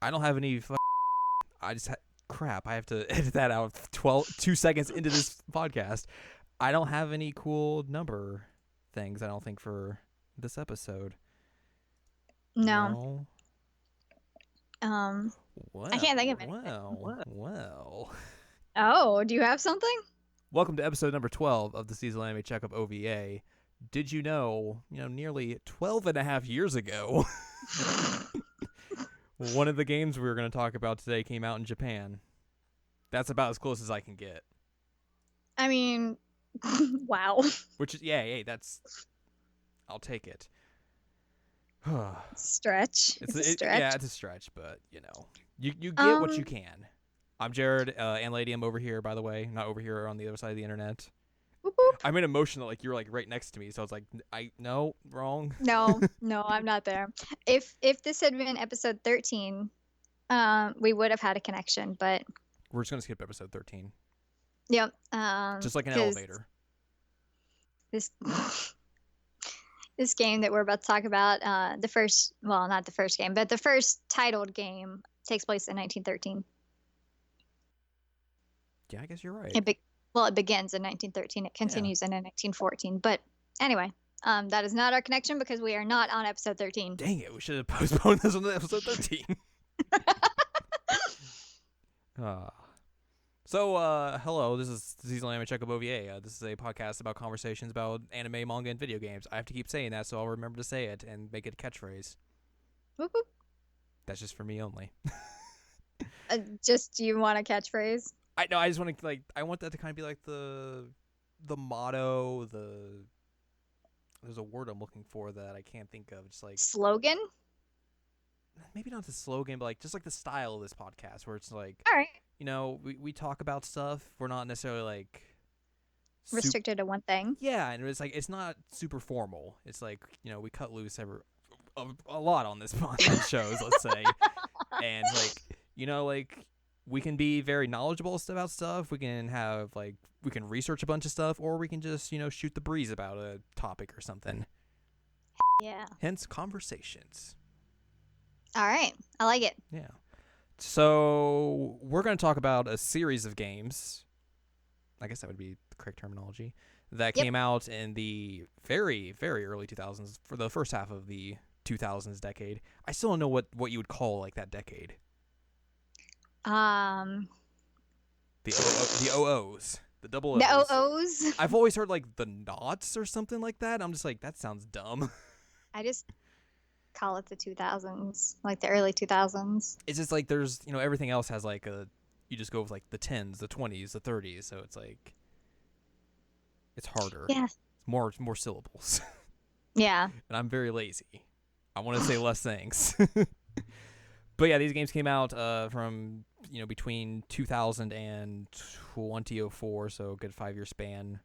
I don't have any. I just crap. I have to edit that out. 2 seconds into this podcast. I don't have any cool number things. I don't think for this episode. No. Well, I can't think of anything. Well. Oh, do you have something? Welcome to episode number 12 of the Seasonal Anime Checkup OVA. Did you know, nearly 12 and a half years ago, one of the games we were going to talk about today came out in Japan. That's about as close as I can get. I mean, wow. Which is, that's, I'll take it. Stretch. It's a stretch. Yeah, it's a stretch, but, you get what you can. I'm Jared and Ladyem over here, by the way. Not over here on the other side of the internet. Boop, boop. I made emotional, like you were like right next to me, so I was like, no, wrong. No, I'm not there. If this had been episode 13, we would have had a connection, but we're just gonna skip episode 13. Yep. Just like an elevator. This game that we're about to talk about, not the first game, but the first titled game takes place in 1913. Yeah, I guess you're right. It begins in 1913. It continues in 1914. But anyway, that is not our connection because we are not on episode 13. Dang it, we should have postponed this on to episode 13. Hello, this is the Seasonal Anime Checkup OVA. This is a podcast about conversations about anime, manga, and video games. I have to keep saying that, so I'll remember to say it and make it a catchphrase. Whoop, whoop. That's just for me only. Just you want a catchphrase? I just want to I want that to kind of be like the motto. There's a word I'm looking for that I can't think of. Just like slogan. Maybe not the slogan, but just like the style of this podcast, where it's like, all right, we talk about stuff. We're not necessarily like restricted to one thing. Yeah, and it's like it's not super formal. It's like we cut loose a lot on this podcast shows, let's say, and we can be very knowledgeable about stuff. We can have we can research a bunch of stuff, or we can just shoot the breeze about a topic or something. Yeah. Hence conversations. All right, I like it. Yeah. So we're going to talk about a series of games. I guess that would be the correct terminology. That came out in the very, very early 2000s, for the first half of the 2000s decade. I still don't know what you would call that decade. The OOs. The double O's. The OOs? I've always heard the knots or something like that. I'm just like, that sounds dumb. I just call it the 2000s, the early 2000s. It's just there's, everything else has you just go with the 10s, the 20s, the 30s. So it's it's harder. Yeah. It's more syllables. Yeah. And I'm very lazy. I want to say less things. But yeah, these games came out from between 2000 and 2004, so a good 5-year span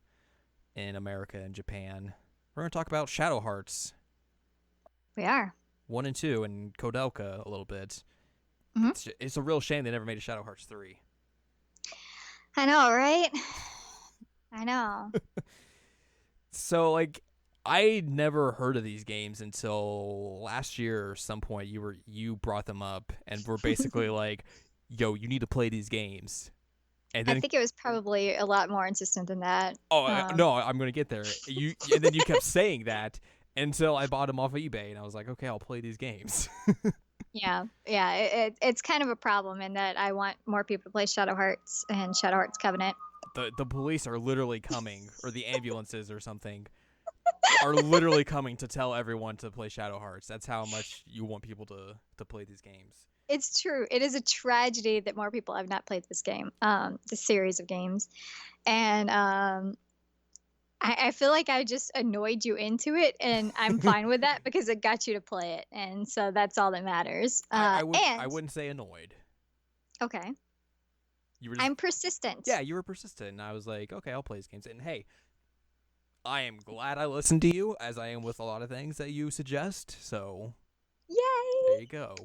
in America and Japan. We're going to talk about Shadow Hearts. We are. 1 and 2, and Kodelka a little bit. Mm-hmm. It's a real shame they never made a Shadow Hearts 3. I know, right? I know. So I never heard of these games until last year or some point. You brought them up and were basically yo, you need to play these games. And then, I think it was probably a lot more insistent than that. Oh, no, I'm going to get there. And then you kept saying that until I bought them off of eBay, and I was like, okay, I'll play these games. Yeah. It's kind of a problem in that I want more people to play Shadow Hearts and Shadow Hearts Covenant. The police are literally coming, or the ambulances or something, are literally coming to tell everyone to play Shadow Hearts. That's how much you want people to play these games. It's true. It is a tragedy that more people have not played this game, this series of games. And I feel like I just annoyed you into it, and I'm fine with that because it got you to play it. And so that's all that matters. I wouldn't say annoyed. Okay. I'm persistent. Yeah, you were persistent. And I was like, okay, I'll play these games. And hey, I am glad I listened to you, as I am with a lot of things that you suggest. So, yay! There you go.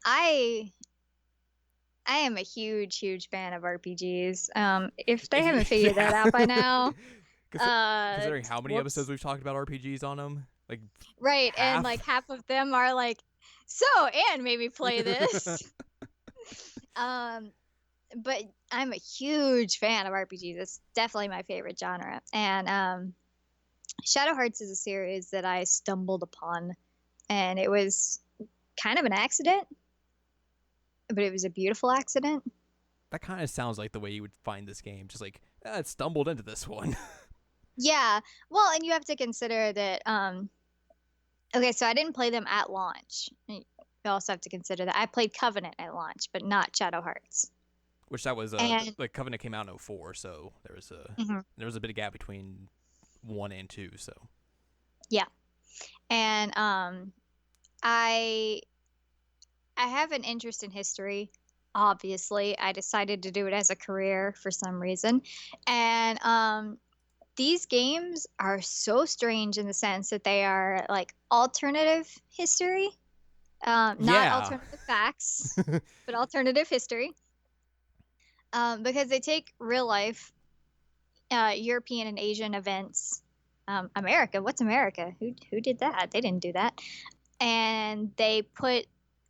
I am a huge fan of RPGs. If they haven't figured that out by now, considering how many episodes we've talked about RPGs on them, right, half. and half of them are So, and maybe play this. But I'm a huge fan of RPGs. It's definitely my favorite genre. And Shadow Hearts is a series that I stumbled upon, and it was kind of an accident, but it was a beautiful accident. That kind of sounds like the way you would find this game. Just like, I stumbled into this one. Yeah. Well, and you have to consider that okay, so I didn't play them at launch. You also have to consider that I played Covenant at launch, but not Shadow Hearts. Which that was And like Covenant came out in 04, so mhm, there was a bit of gap between 1 and 2, so yeah. And I have an interest in history. Obviously, I decided to do it as a career for some reason. And these games are so strange in the sense that they are like alternative history, not yeah. alternative facts, but alternative history. Because they take real life European and Asian events. America, what's America? Who did that? They didn't do that. And they put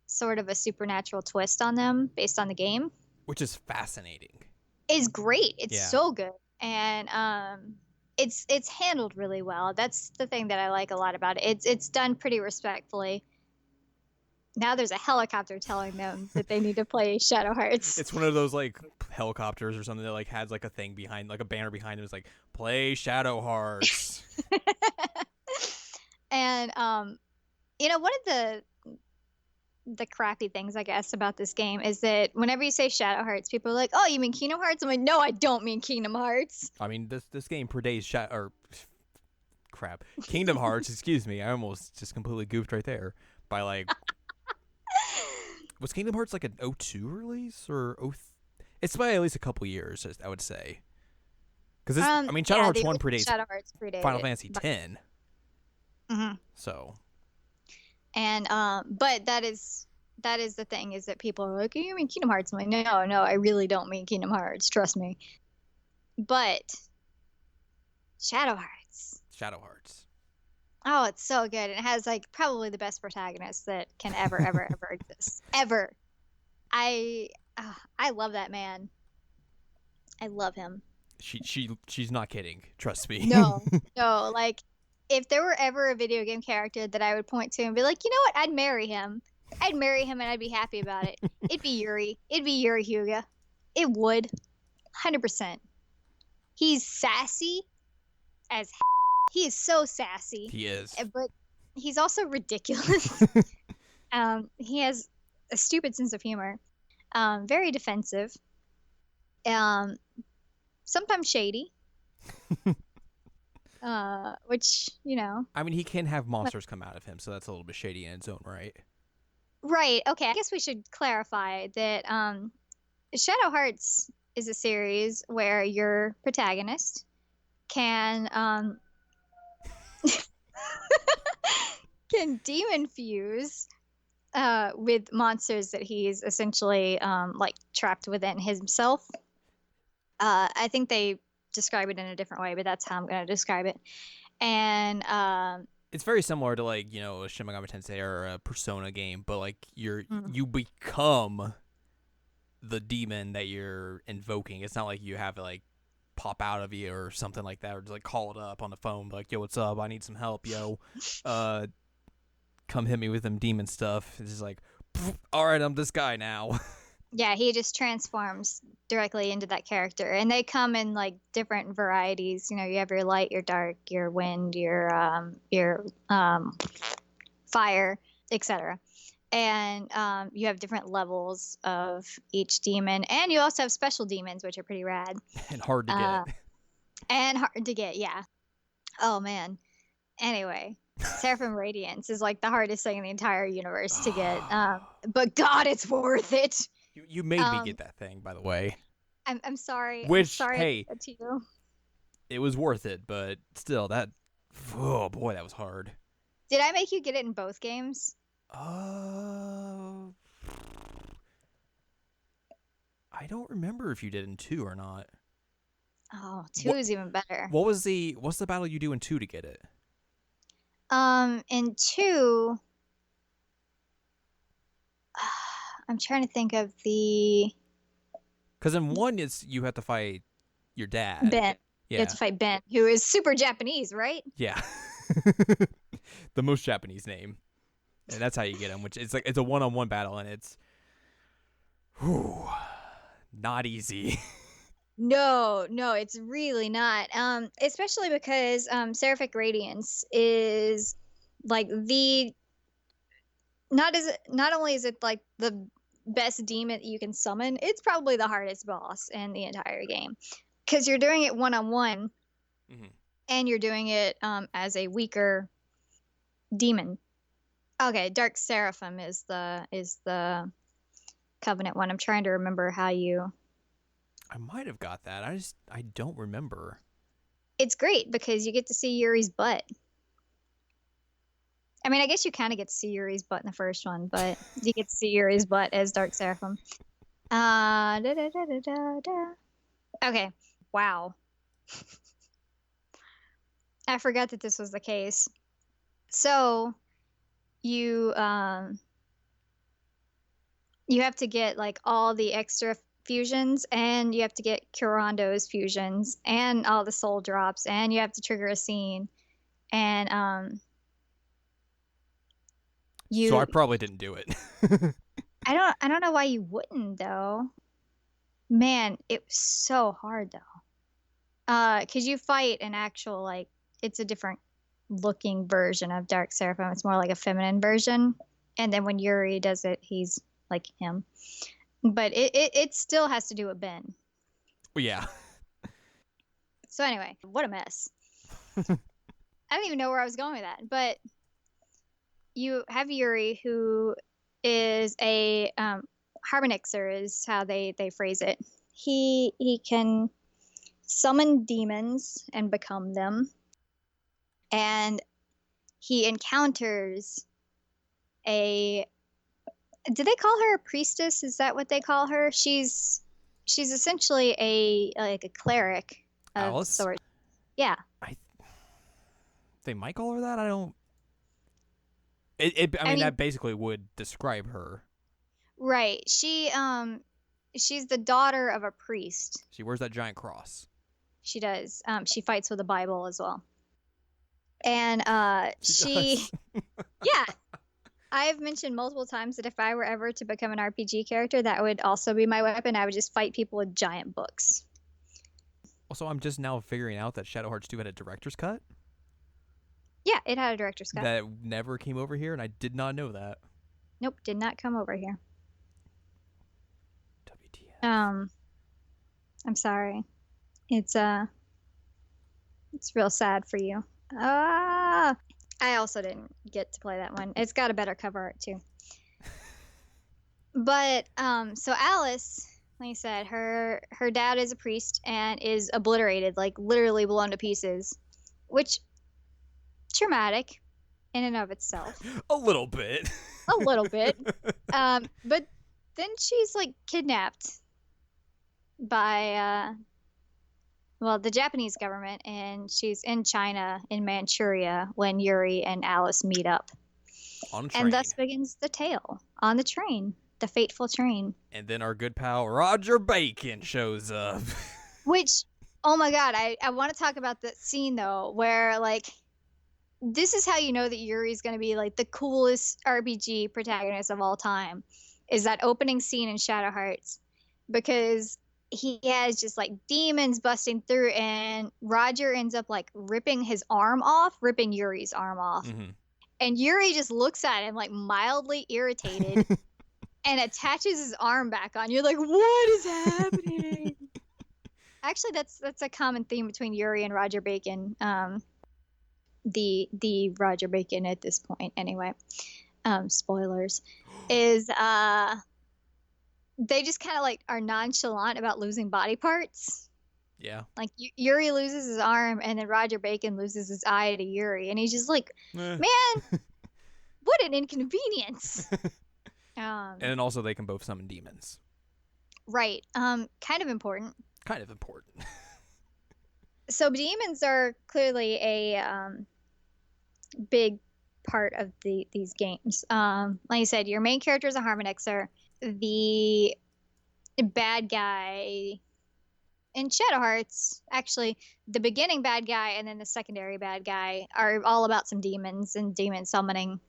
sort of a supernatural twist on them based on the game. Which is fascinating. Is great. It's Yeah. so good. And it's handled really well. That's the thing that I like a lot about it. It's done pretty respectfully. Now there's a helicopter telling them that they need to play Shadow Hearts. It's one of those like helicopters or something that like has like a thing behind, like a banner behind it. It's like, play Shadow Hearts. And one of the crappy things I guess about this game is that whenever you say Shadow Hearts, people are like, "Oh, you mean Kingdom Hearts?" I'm like, "No, I don't mean Kingdom Hearts." I mean, this game predates Kingdom Hearts. Excuse me, I almost just completely goofed right there by like. Was Kingdom Hearts like an 02 release or it's by at least a couple years, I would say. Because I mean, Shadow Hearts 1 predates Shadow Hearts predated Final Fantasy 10. Mm-hmm. So. And but that is the thing, is that people are like, "You mean Kingdom Hearts?" I'm like, no, I really don't mean Kingdom Hearts. Trust me. But Shadow Hearts. Shadow Hearts. Oh, it's so good. It has like probably the best protagonist that can ever exist. Ever. I love that man. I love him. She's not kidding. Trust me. No. Like, if there were ever a video game character that I would point to and be like, you know what, I'd marry him. I'd marry him and I'd be happy about it. It'd be Yuri. It'd be Yuri Hyuga. It would. 100%. He's sassy as he is so sassy. He is. But he's also ridiculous. He has a stupid sense of humor. Very defensive. Sometimes shady. Which, I mean, he can have monsters come out of him, so that's a little bit shady in its own right. Right. Okay. I guess we should clarify that Shadow Hearts is a series where your protagonist can can demon fuse with monsters that he's essentially like trapped within himself. I think they describe it in a different way, but that's how I'm going to describe it. And it's very similar to like, a Shin Megami Tensei or a Persona game, but like you become the demon that you're invoking. It's not like you have to like pop out of you or something like that, or just like call it up on the phone, like, "Yo, what's up? I need some help, yo. Come hit me with them demon stuff." It's just like, all right, I'm this guy now. Yeah, he just transforms directly into that character, and they come in like different varieties. You have your light, your dark, your wind, your fire, etc. And you have different levels of each demon, and you also have special demons, which are pretty rad and hard to get. And hard to get, yeah. Oh man. Anyway, Seraphim Radiance is like the hardest thing in the entire universe to get, but God, it's worth it. You made me get that thing, by the way. I'm sorry. Which, I'm sorry hey, to you. It was worth it, but still, oh boy, that was hard. Did I make you get it in both games? I don't remember if you did in 2 or not. Oh, 2 is even better. What's the battle you do in 2 to get it? In 2, I'm trying to think of the Because in one, you have to fight your dad. Ben. You have Yeah. to fight Ben, who is super Japanese, right? Yeah. The most Japanese name. And that's how you get him, which is like it's a one-on-one battle, and it's not easy. No, it's really not. Especially because Seraphic Radiance is like not only is it like the best demon that you can summon, it's probably the hardest boss in the entire game. Because you're doing it one-on-one, and you're doing it as a weaker demon. Okay, Dark Seraphim is the Covenant one. I'm trying to remember how you. I might have got that. I don't remember. It's great because you get to see Yuri's butt. I mean, I guess you kind of get to see Yuri's butt in the first one, but you get to see Yuri's butt as Dark Seraphim. Okay. Wow. I forgot that this was the case. So you have to get like all the extra fusions, and you have to get Kurando's fusions and all the soul drops, and you have to trigger a scene. And So I probably didn't do it. I don't know why you wouldn't though. Man, it was so hard though. Cause you fight an actual like it's a different looking version of Dark Seraphim. It's more like a feminine version. And then when Yuri does it, he's like him. But it still has to do with Ben. Yeah. So anyway, what a mess. I don't even know where I was going with that. But you have Yuri, who is a Harmonixer, is how they phrase it. He can summon demons and become them. And he encounters a. Do they call her a priestess? Is that what they call her? She's essentially a cleric of Alice? sorts. Yeah. They might call her that. I don't. I mean, that basically would describe her. Right. She's the daughter of a priest. She wears that giant cross. She does. She fights with a Bible as well. And she yeah. I have mentioned multiple times that if I were ever to become an RPG character, that would also be my weapon. I would just fight people with giant books. Also, I'm just now figuring out that Shadow Hearts 2 had a director's cut. Yeah, it had a director's cut. That never came over here, and I did not know that. Nope, did not come over here. WTF. I'm sorry. It's real sad for you. I also didn't get to play that one. It's got a better cover art too. But so Alice, like you said, her dad is a priest and is obliterated, like literally blown to pieces, which traumatic in and of itself. A little bit. A little bit. But then she's like kidnapped by the Japanese government, and she's in China, in Manchuria, when Yuri and Alice meet up. On a train. And thus begins the tale. On the train. The fateful train. And then our good pal Roger Bacon shows up. Which, oh my god, I want to talk about that scene, though, where, like, this is how you know that Yuri's going to be, like, the coolest RPG protagonist of all time, is that opening scene in Shadow Hearts. Because he has just like demons busting through, and Roger ends up like ripping Yuri's arm off. Mm-hmm. And Yuri just looks at him like mildly irritated and attaches his arm back on. You're like, what is happening? Actually, that's a common theme between Yuri and Roger Bacon. The Roger Bacon at this point, anyway. Spoilers is they just kind of like are nonchalant about losing body parts. Yeah. Like Yuri loses his arm, and then Roger Bacon loses his eye to Yuri, and he's just like, man, what an inconvenience. And then also they can both summon demons. Right. Kind of important. So demons are clearly a big part of these games. Like you said, your main character is a Harmonixer. The bad guy in Shadow Hearts, actually, the beginning bad guy and then the secondary bad guy are all about some demons and demon summoning.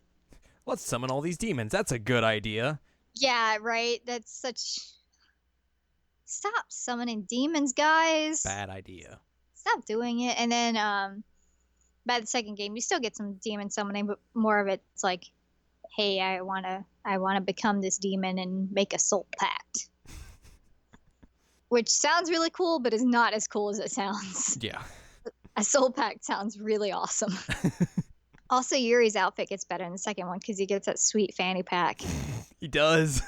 Let's summon all these demons. That's a good idea. Yeah, right. That's such. Stop summoning demons, guys. Bad idea. Stop doing it. And then by the second game, you still get some demon summoning, but more of it's like, hey, I wanna become this demon and make a soul pact. Which sounds really cool, but is not as cool as it sounds. Yeah. A soul pact sounds really awesome. Also, Yuri's outfit gets better in the second one because he gets that sweet fanny pack. He does.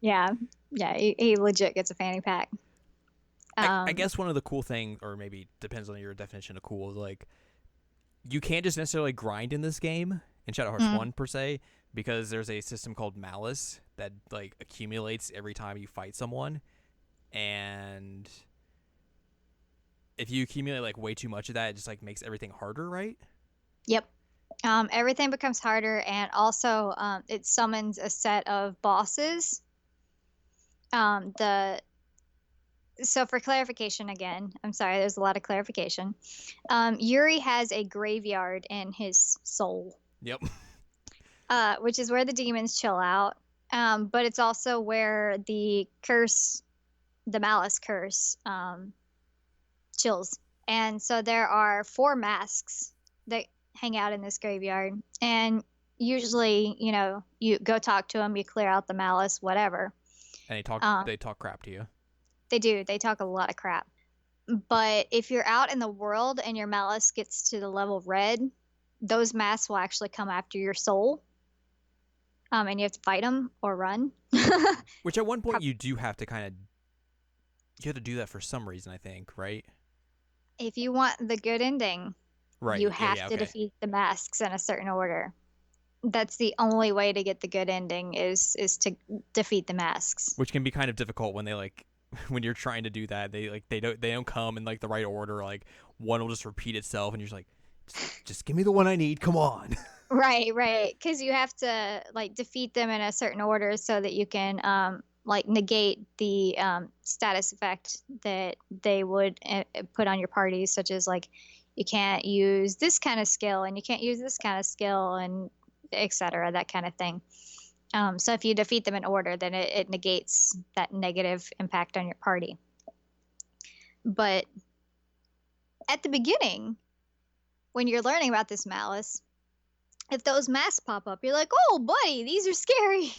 Yeah, he legit gets a fanny pack. I guess one of the cool things, or maybe depends on your definition of cool, is like you can't just necessarily grind in this game in Shadow Hearts 1 per se, because there's a system called Malice that like accumulates every time you fight someone, and if you accumulate like way too much of that, it just like makes everything harder, right? Yep. Everything becomes harder, and also it summons a set of bosses. So for clarification again, I'm sorry, there's a lot of clarification. Yuri has a graveyard in his soul. Yep. Which is where the demons chill out. But it's also where the curse, the Malice curse, chills. And so there are 4 masks that hang out in this graveyard. And usually, you go talk to them, you clear out the Malice, whatever. And they talk crap to you. They do. They talk a lot of crap. But if you're out in the world and your Malice gets to the level of red, those masks will actually come after your soul. And you have to fight them or run. Which at one point you do have to you have to do that for some reason, I think, right? If you want the good ending, right, you have to defeat the masks in a certain order. That's the only way to get the good ending is to defeat the masks. Which can be kind of difficult when they when you're trying to do that, they don't come in like the right order. Like one will just repeat itself, and you're just like, just give me the one I need. Come on. Right. Because you have to like defeat them in a certain order so that you can like negate the status effect that they would put on your parties, such as like you can't use this kind of skill and you can't use this kind of skill and etc. That kind of thing. So if you defeat them in order, then it negates that negative impact on your party. But at the beginning, when you're learning about this Malice, if those masks pop up, you're like, oh, buddy, these are scary.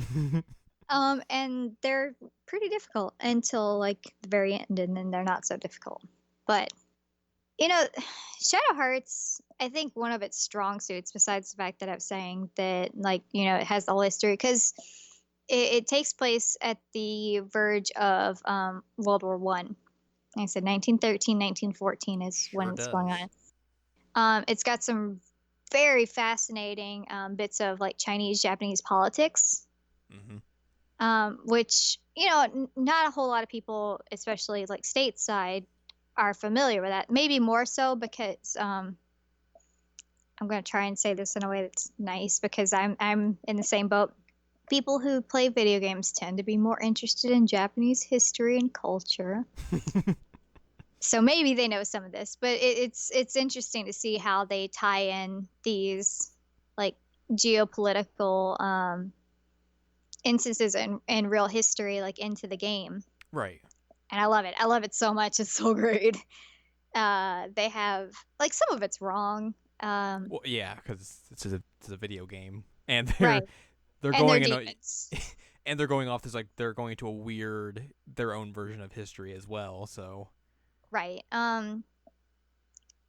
And they're pretty difficult until like the very end, and then they're not so difficult. But, Shadow Hearts, I think one of its strong suits, besides the fact that I'm saying that, like, it has the whole history, because it takes place at the verge of World War One. Like I said, 1913, 1914 is when it's going on. It's got some very fascinating bits of like Chinese, Japanese politics, which, not a whole lot of people, especially like stateside, are familiar with that. Maybe more so because I'm going to try and say this in a way that's nice, because I'm in the same boat. People who play video games tend to be more interested in Japanese history and culture. So maybe they know some of this, but it's interesting to see how they tie in these like geopolitical instances in real history like into the game. Right. And I love it. I love it so much. It's so great. They have like some of it's wrong. Well, yeah, because it's a video game, and right. they're and going they're in and they're going off this like they're going to their own version of history as well. So right.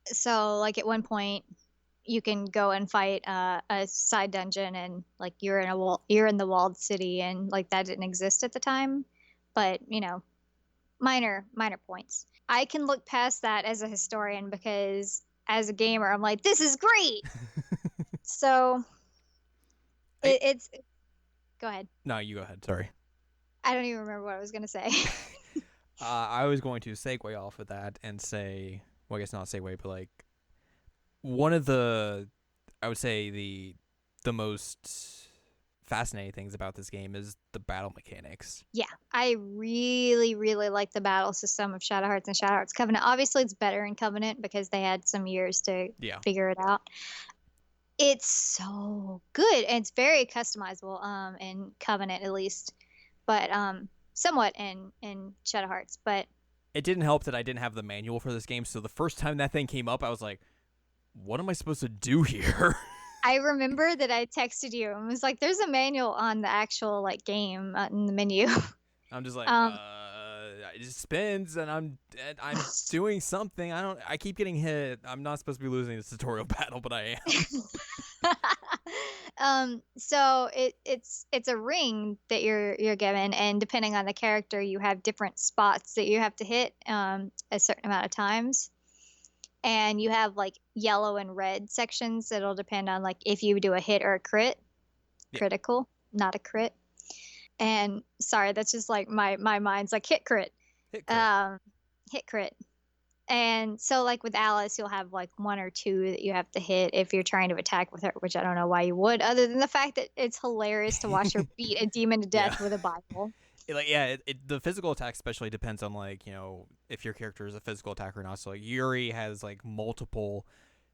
So like at one point you can go and fight a side dungeon, and like you're in the walled city, and like that didn't exist at the time, but minor points. I can look past that as a historian, because as a gamer I'm like, this is great. So it's go ahead. No, you go ahead. Sorry. I don't even remember what I was going to say. I was going to segue off of that and say, well, I guess not segue, but like one of the, I would say the the most fascinating things about this game is the battle mechanics. Yeah, I really, really like the battle system of Shadow Hearts and Shadow Hearts Covenant. Obviously, it's better in Covenant because they had some years to figure it out. It's so good, and it's very customizable in Covenant at least, but somewhat in Shadow Hearts. But it didn't help that I didn't have the manual for this game, so the first time that thing came up, I was like, what am I supposed to do here? I remember that I texted you and was like, there's a manual on the actual like game in the menu. I'm just like, it just spins and I'm doing something. I keep getting hit. I'm not supposed to be losing this tutorial battle, but I am. So it's a ring that you're given, and depending on the character, you have different spots that you have to hit a certain amount of times. And you have like yellow and red sections that'll depend on like if you do a hit or a crit. Yeah. Critical, not a crit. And sorry, that's just like my mind's like hit crit. Hit crit. And so like with Alice, you'll have like 1 or 2 that you have to hit if you're trying to attack with her, which I don't know why you would, other than the fact that it's hilarious to watch her beat a demon to death with a Bible. The physical attack especially depends on like, if your character is a physical attacker or not. So like Yuri has like multiple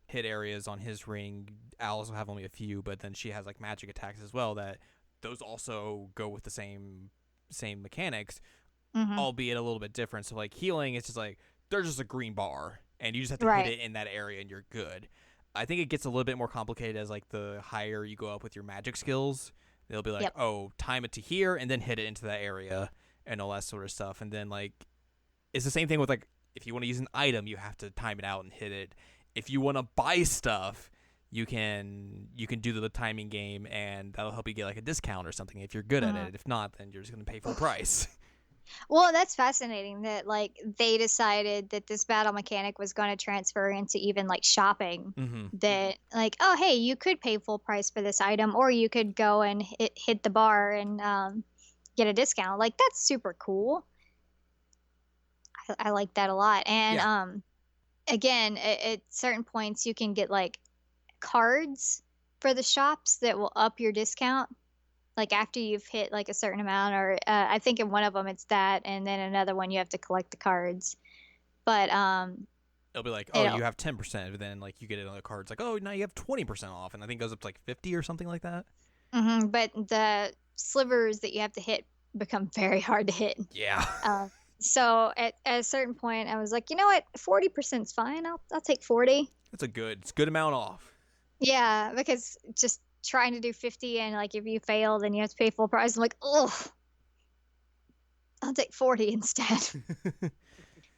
hit areas on his ring. Alice will have only a few, but then she has like magic attacks as well that those also go with the same mechanics, albeit a little bit different. So like healing, it's just like there's just a green bar and you just have to hit it in that area and you're good. I think it gets a little bit more complicated as like the higher you go up with your magic skills. They'll be like, time it to here and then hit it into that area and all that sort of stuff. And then like it's the same thing with like if you want to use an item, you have to time it out and hit it. If you want to buy stuff, you can do the timing game and that'll help you get like a discount or something if you're good at it. If not, then you're just going to pay full price. Well, that's fascinating that like they decided that this battle mechanic was going to transfer into even like shopping. That like, oh hey, you could pay full price for this item, or you could go and hit the bar and get a discount. Like that's super cool. I like that a lot. And again, at certain points, you can get like cards for the shops that will up your discount. Like after you've hit like a certain amount, or I think in one of them it's that, and then another one you have to collect the cards. But it'll be like, oh, you have 10%, but then like you get another card. It's like, oh, now you have 20% off, and I think it goes up to like 50 or something like that. But the slivers that you have to hit become very hard to hit. Yeah. So at a certain point, I was like, you know what, 40% is fine. I'll take 40. It's a good amount off. Yeah, because just trying to do 50 and like if you fail then you have to pay full price. I'm like, oh, I'll take 40 instead.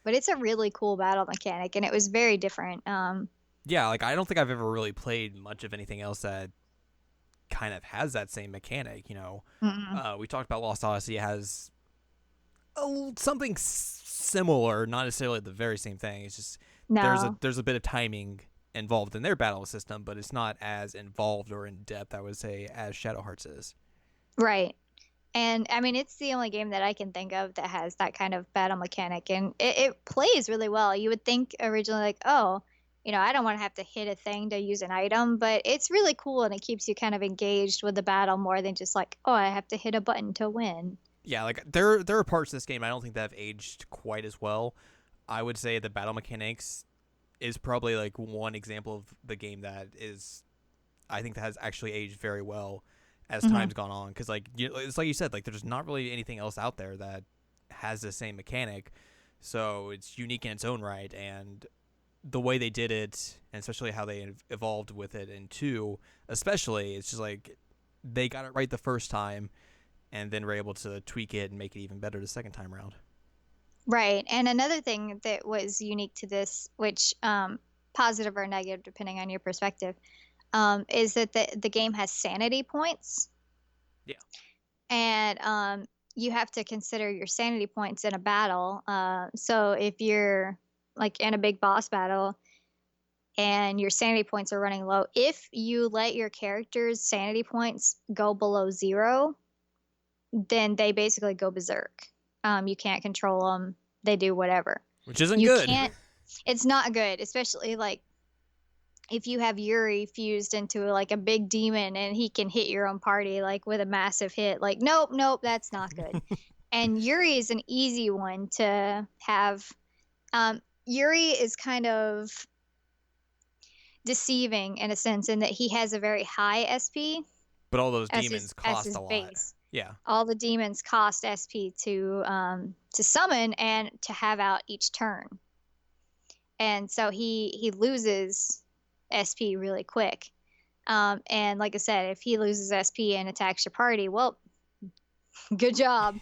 But it's a really cool battle mechanic and it was very different. Like I don't think I've ever really played much of anything else that kind of has that same mechanic. We talked about Lost Odyssey. It has something similar, not necessarily the very same thing. It's just there's a bit of timing involved in their battle system, but it's not as involved or in depth, I would say, as Shadow Hearts is. Right. And I mean, it's the only game that I can think of that has that kind of battle mechanic, and it plays really well. You would think originally like, oh, I don't want to have to hit a thing to use an item, but it's really cool and it keeps you kind of engaged with the battle more than just like, oh, I have to hit a button to win. Yeah, like there are parts of this game I don't think that have aged quite as well. I would say the battle mechanics is probably like one example of the game that I think that has actually aged very well as time's gone on, because like it's like you said, like there's not really anything else out there that has the same mechanic, so it's unique in its own right. And the way they did it, and especially how they evolved with it in 2 especially, it's just like they got it right the first time and then were able to tweak it and make it even better the second time around. Right. And another thing that was unique to this, which positive or negative depending on your perspective, is that the game has sanity points. Yeah. And you have to consider your sanity points in a battle. So if you're like in a big boss battle and your sanity points are running low, if you let your character's sanity points go below 0, then they basically go berserk. You can't control them. They do whatever. Which isn't good. It's not good, especially like if you have Yuri fused into like a big demon and he can hit your own party like with a massive hit, like nope, nope, that's not good. And Yuri is an easy one to have. Yuri is kind of deceiving in a sense in that he has a very high SP But all those as demons as cost his a lot. base. Yeah. All the demons cost SP to summon and to have out each turn. And so he loses SP really quick. And like I said, if he loses SP and attacks your party, well, good job.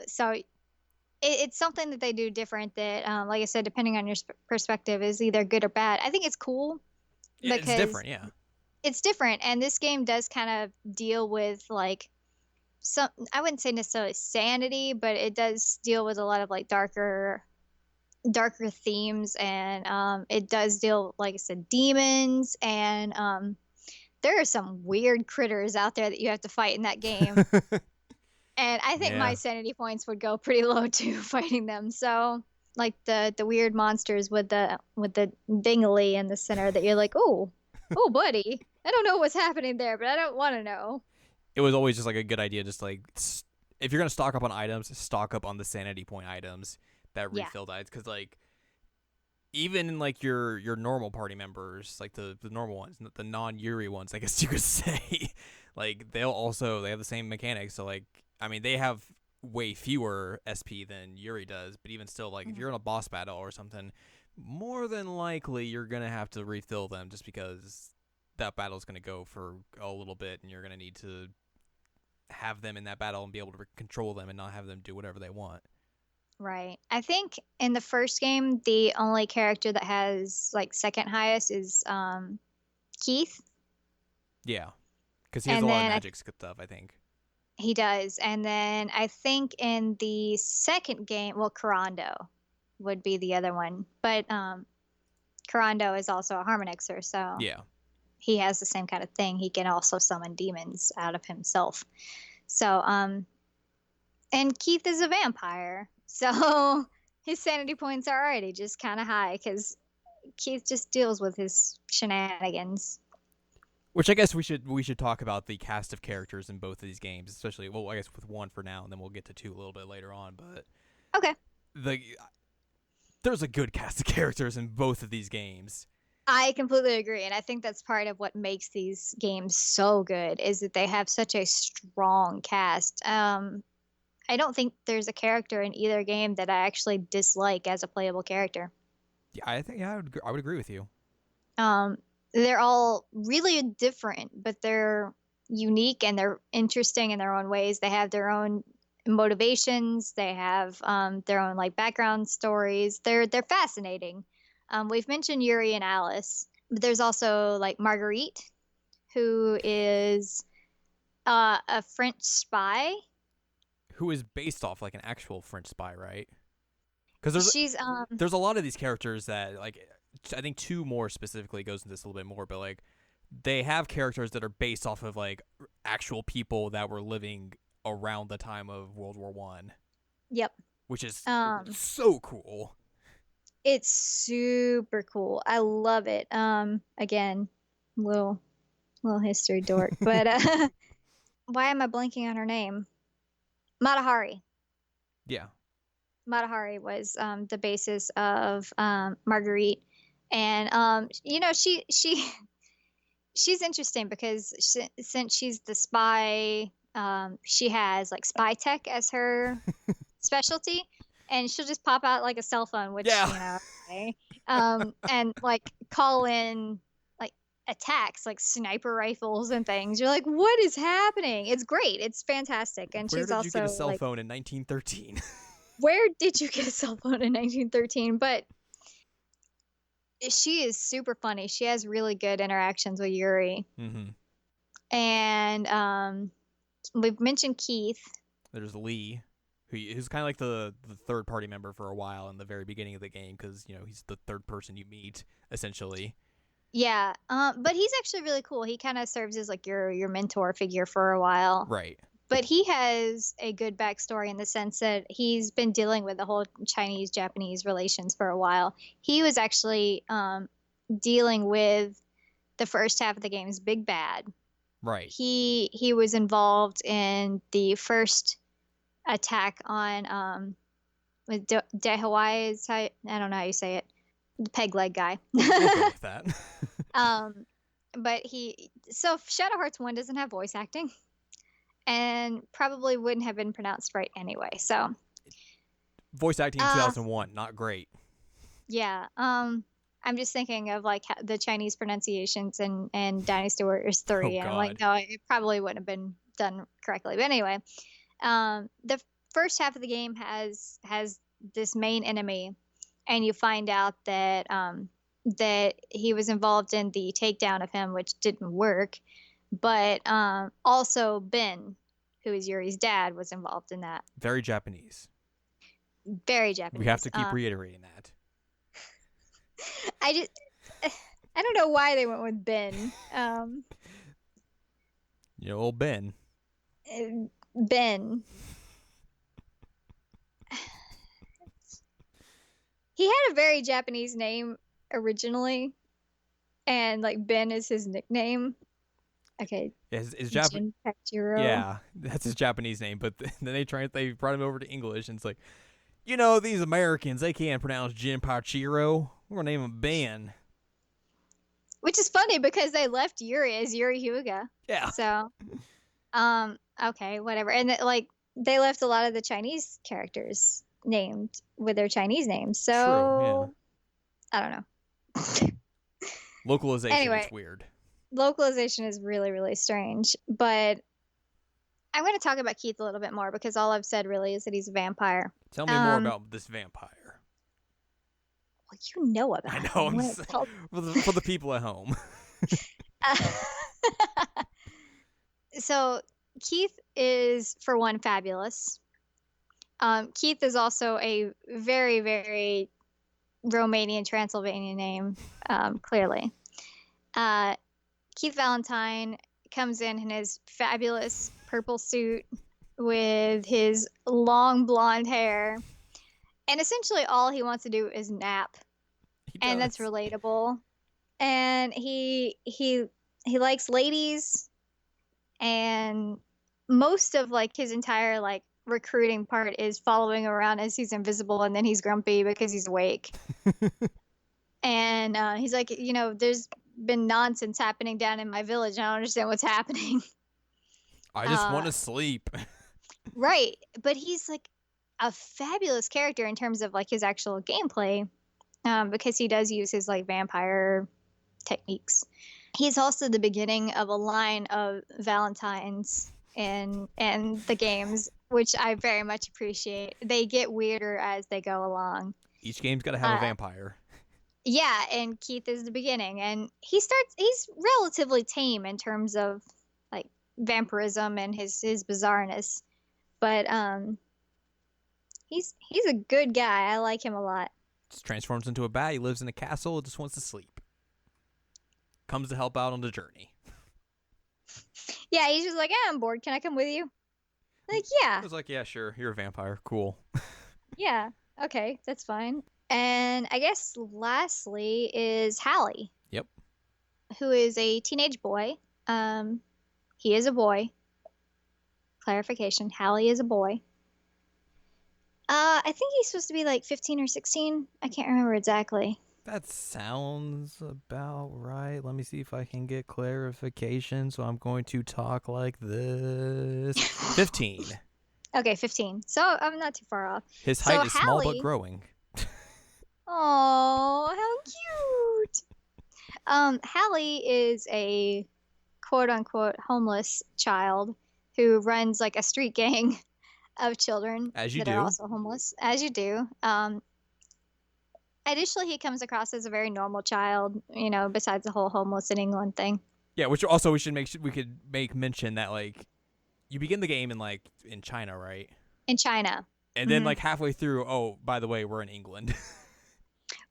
So it's something that they do different that, like I said, depending on your perspective, is either good or bad. I think it's cool It's because different, yeah. it's different, and this game does kind of deal with like some, I wouldn't say necessarily sanity, but it does deal with a lot of like darker themes, and it does deal, like I said, demons, and there are some weird critters out there that you have to fight in that game. And I think my Yeah. sanity points would go pretty low too fighting them. So like the weird monsters with the dingly in the center that you're like, oh buddy, I don't know what's happening there, but I don't want to know. It was always just like a good idea, just like if you're gonna stock up on items, stock up on the sanity point items that Yeah. refill dies, because like even in like your normal party members, like the normal ones, the non Yuri ones, I guess you could say, like they have the same mechanics. So like I mean they have way fewer SP than Yuri does, but even still, like if you're in a boss battle or something, more than likely you're gonna have to refill them just because that battle's gonna go for a little bit, and you're gonna need to have them in that battle and be able to control them and not have them do whatever they want. Right. I think in the first game, the only character that has like second highest is Keith. Yeah, because he has a And lot of then magic stuff, I think. he does. And then I think in the second game, well, Karando would be the other one. But Karando is also a Harmonixer, so Yeah. he has the same kind of thing. He can also summon demons out of himself. So, and Keith is a vampire. So his sanity points are already just kind of high because Keith just deals with his shenanigans. Which I guess we should talk about the cast of characters in both of these games, especially, well, I guess with one for now, and then we'll get to two a little bit later on. But Okay. There's a good cast of characters in both of these games. I completely agree, and I think that's part of what makes these games so good is that they have such a strong cast. I don't think there's a character in either game that I actually dislike as a playable character. Yeah, I would agree with you. They're all really different, but they're unique and they're interesting in their own ways. They have their own motivations. They have their own like background stories. They're fascinating. We've mentioned Yuri and Alice, but there's also like Marguerite, who is a French spy. Who is based off like an actual French spy, right? Because She's there's a lot of these characters that, like, I think two more specifically goes into this a little bit more, but like they have characters that are based off of like actual people that were living around the time of World War One. Yep. Which is so cool. It's super cool. I love it. Again, little history dork, but why am I blanking on her name? Matahari. Yeah. Matahari was the basis of Marguerite, and she's interesting because since she's the spy, she has like spy tech as her specialty, and she'll just pop out like a cell phone, which okay. And like call in like attacks, like sniper rifles and things. You're like, what is happening? It's great. It's fantastic. And Where she's did also you get a cell like, phone in 1913? where did you get a cell phone in 1913? But she is super funny. She has really good interactions with Yuri. Mm-hmm. And we've mentioned Keith. There's Lee, who's kind of like the third party member for a while in the very beginning of the game, because he's the third person you meet essentially. Yeah, but he's actually really cool. He kind of serves as like your mentor figure for a while. Right. But he has a good backstory in the sense that he's been dealing with the whole Chinese-Japanese relations for a while. He was actually dealing with the first half of the game's big bad. Right. He was involved in the first attack on with Hawaii is how, I don't know how you say it, the peg leg guy. We'll go with that. But Shadow Hearts 1 doesn't have voice acting, and probably wouldn't have been pronounced right anyway. So voice acting in 2001, not great. Yeah. I'm just thinking of like the Chinese pronunciations and Dynasty Warriors 3, and I'm like, no, it probably wouldn't have been done correctly. But anyway, the first half of the game has this main enemy, and you find out that that he was involved in the takedown of him, which didn't work. But also Ben, who is Yuri's dad, was involved in that. Very Japanese. Very Japanese. We have to keep reiterating that. I don't know why they went with Ben. Old Ben. Ben. He had a very Japanese name originally, and like Ben is his nickname. Okay. Yeah, his Japanese. Yeah, that's his Japanese name. But then they brought him over to English, and it's like, these Americans, they can't pronounce Jinpachiro. We're gonna name him Ben. Which is funny because they left Yuri as Yuri Hyuga. Yeah. So, okay, whatever. And they left a lot of the Chinese characters named with their Chinese names. So, true, yeah. I don't know. Localization is weird. Localization is really, really strange. But I'm going to talk about Keith a little bit more because all I've said really is that he's a vampire. Tell me more about this vampire. Well, you know about him. I know. For the people at home. So Keith is, for one, fabulous. Keith is also a very, very Romanian, Transylvanian name, clearly. Keith Valentine comes in his fabulous purple suit with his long blonde hair. And essentially all he wants to do is nap. And that's relatable. And he likes ladies, and most of his entire recruiting part is following around as he's invisible, and then he's grumpy because he's awake. And he's like, there's been nonsense happening down in my village. I don't understand what's happening. I just want to sleep. Right. But he's a fabulous character in terms of his actual gameplay, because he does use his vampire techniques. He's also the beginning of a line of Valentines in the games, which I very much appreciate. They get weirder as they go along. Each game's got to have a vampire. Yeah, and Keith is the beginning, and he's relatively tame in terms of vampirism and his bizarreness, but he's a good guy. I like him a lot. Just transforms into a bat. He lives in a castle. Just wants to sleep. Comes to help out on the journey. Yeah, he's just like, I'm bored. Can I come with you? Yeah. I was like, yeah, sure. You're a vampire. Cool. Yeah. Okay, that's fine. And I guess lastly is Hallie. Yep. Who is a teenage boy. He is a boy. Clarification. Hallie is a boy. I think he's supposed to be 15 or 16. I can't remember exactly. That sounds about right. Let me see if I can get clarification. So I'm going to talk like this. 15. Okay, 15. So I'm not too far off. His height is small but growing. Oh, how cute. Hallie is a quote-unquote homeless child who runs a street gang of children that are also homeless, as you do. Additionally, he comes across as a very normal child, besides the whole homeless in England thing. Yeah, which also we could make mention that you begin the game in China, right? In China. And then halfway through, oh, by the way, we're in England.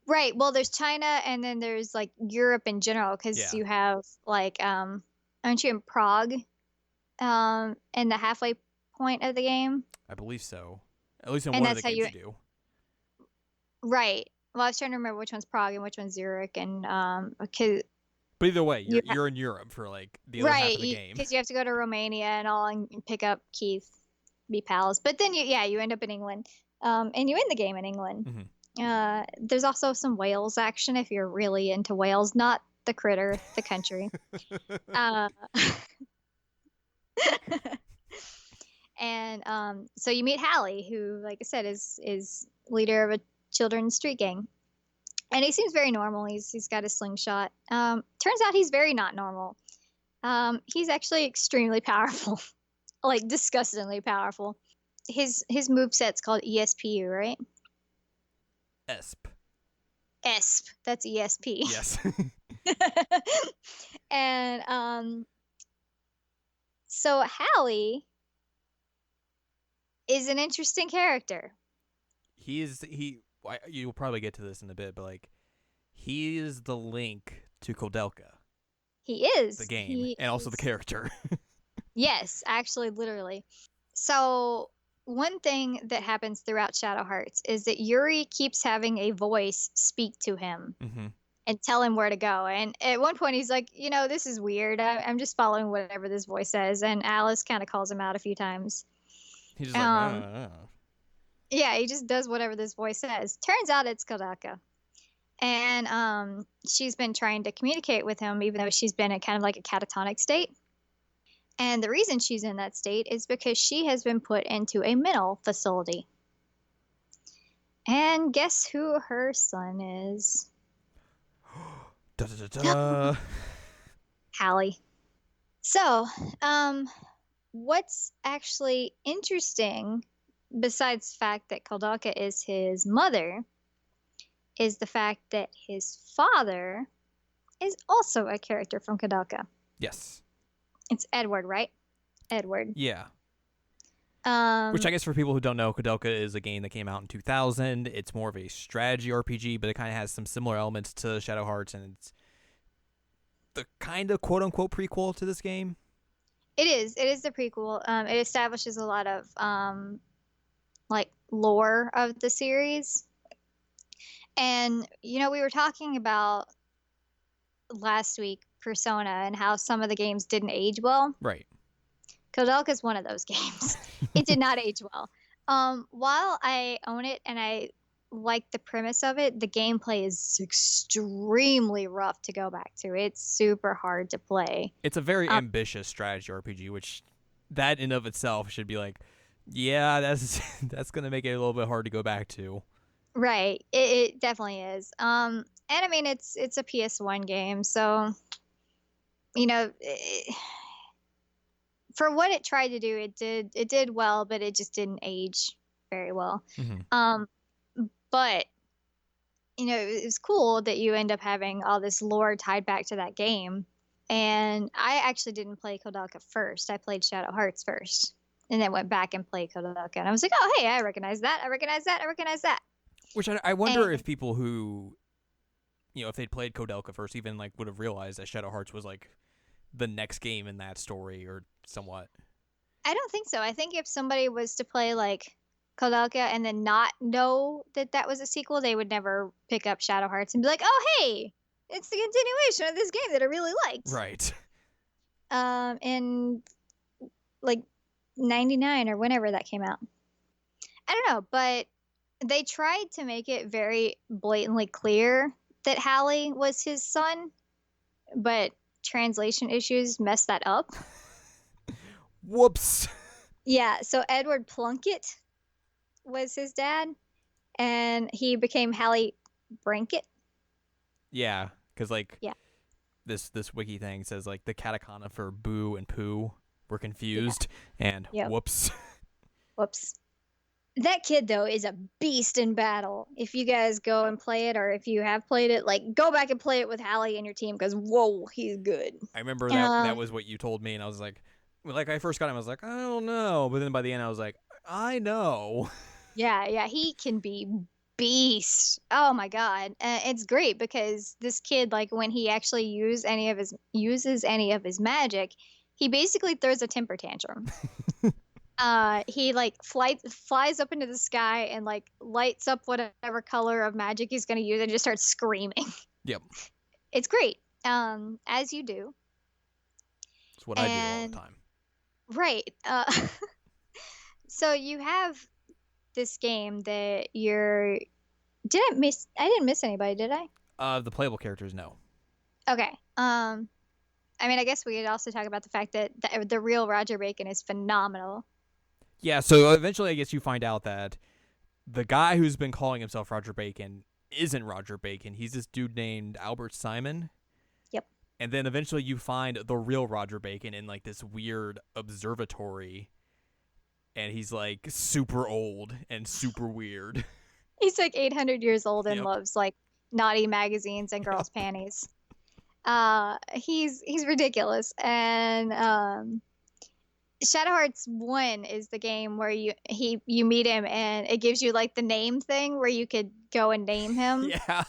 Right. Well, there's China, and then there's Europe in general, because you have aren't you in Prague? In the halfway point of the game. I believe so. At least in one of the games you do. Right. Well, I was trying to remember which one's Prague and which one's Zurich, and because But either way, you you're in Europe for like the other half right, of the game. because you have to go to Romania and all and pick up Keith, be pals. But then you end up in England, and you end the game in England. There's also some Wales action if you're really into Wales, not the critter, the country. uh, and so you meet Hallie, who, like I said, is leader of a children's street gang. And he seems very normal. He's got a slingshot. Turns out he's very not normal. He's actually extremely powerful, like disgustingly powerful. His moveset's called ESPU, right? ESP. ESP. That's ESP. Yes. And so Hallie is an interesting character. You'll probably get to this in a bit, but like, he is the link to Koudelka. He is the game and also the character. Yes, actually, literally. So one thing that happens throughout Shadow Hearts is that Yuri keeps having a voice speak to him and tell him where to go. And at one point, he's like, this is weird. I'm just following whatever this voice says. And Alice kind of calls him out a few times. He's just like, Yeah, he just does whatever this voice says. Turns out it's Koudelka. And she's been trying to communicate with him, even though she's been in kind of like a catatonic state. And the reason she's in that state is because she has been put into a mental facility. And guess who her son is? Da, da, da, da. Hallie. So, what's actually interesting, besides the fact that Koudelka is his mother, is the fact that his father is also a character from Koudelka. Yes. It's Edward, right? Edward. Yeah. Which I guess for people who don't know, Koudelka is a game that came out in 2000. It's more of a strategy RPG, but it kind of has some similar elements to Shadow Hearts, and it's the kind of quote-unquote prequel to this game. It is. It is the prequel. It establishes a lot of like lore of the series. And, we were talking about last week Persona and how some of the games didn't age well. Right. Koudelka is one of those games. It did not age well. While I own it and I like the premise of it, the gameplay is extremely rough to go back to. It's super hard to play. It's a very ambitious strategy RPG, which that in of itself should be like, yeah, that's going to make it a little bit hard to go back to. Right. It definitely is. And I mean, it's a PS1 game, so, for what it tried to do, it did well, but it just didn't age very well. But, it was cool that you end up having all this lore tied back to that game. And I actually didn't play Koudelka first. I played Shadow Hearts first, and then went back and played Koudelka. And I was like, oh, hey, I recognize that. I recognize that. I recognize that. Which I wonder if people who, if they'd played Koudelka first, even like would have realized that Shadow Hearts was like the next game in that story or somewhat. I don't think so. I think if somebody was to play like Koudelka and then not know that was a sequel, they would never pick up Shadow Hearts and be like, oh, hey, it's the continuation of this game that I really liked. Right. In like 99 or whenever that came out. I don't know, but they tried to make it very blatantly clear that Hallie was his son, but translation issues messed that up. Whoops. Yeah, so Edward Plunkett was his dad, and he became Hallie Brankett. Yeah, because this wiki thing says like the katakana for boo and poo were confused, and whoops. Whoops. That kid, though, is a beast in battle. If you guys go and play it, or if you have played it, go back and play it with Hallie and your team, because, whoa, he's good. I remember that was what you told me, and I was like I first got him, I was like, I don't know. But then by the end, I was like, I know. Yeah, he can be beast. Oh, my God. It's great, because this kid, when he actually uses any of his magic, he basically throws a temper tantrum. he like flies up into the sky and like lights up whatever color of magic he's gonna use and just starts screaming. Yep. It's great. As you do. It's what I do all the And time. right. So you have this game that you're I didn't miss anybody, did I? The playable characters, no. Okay. I mean, I guess we could also talk about the fact that the real Roger Bacon is phenomenal. Yeah, so eventually I guess you find out that the guy who's been calling himself Roger Bacon isn't Roger Bacon. He's this dude named Albert Simon. Yep. And then eventually you find the real Roger Bacon in like this weird observatory. And he's like super old and super weird. He's like 800 years old and Yep. loves like naughty magazines and girls' panties. He's ridiculous. And Shadow Hearts 1 is the game where you meet him and it gives you like the name thing where you could go and name him. Yeah.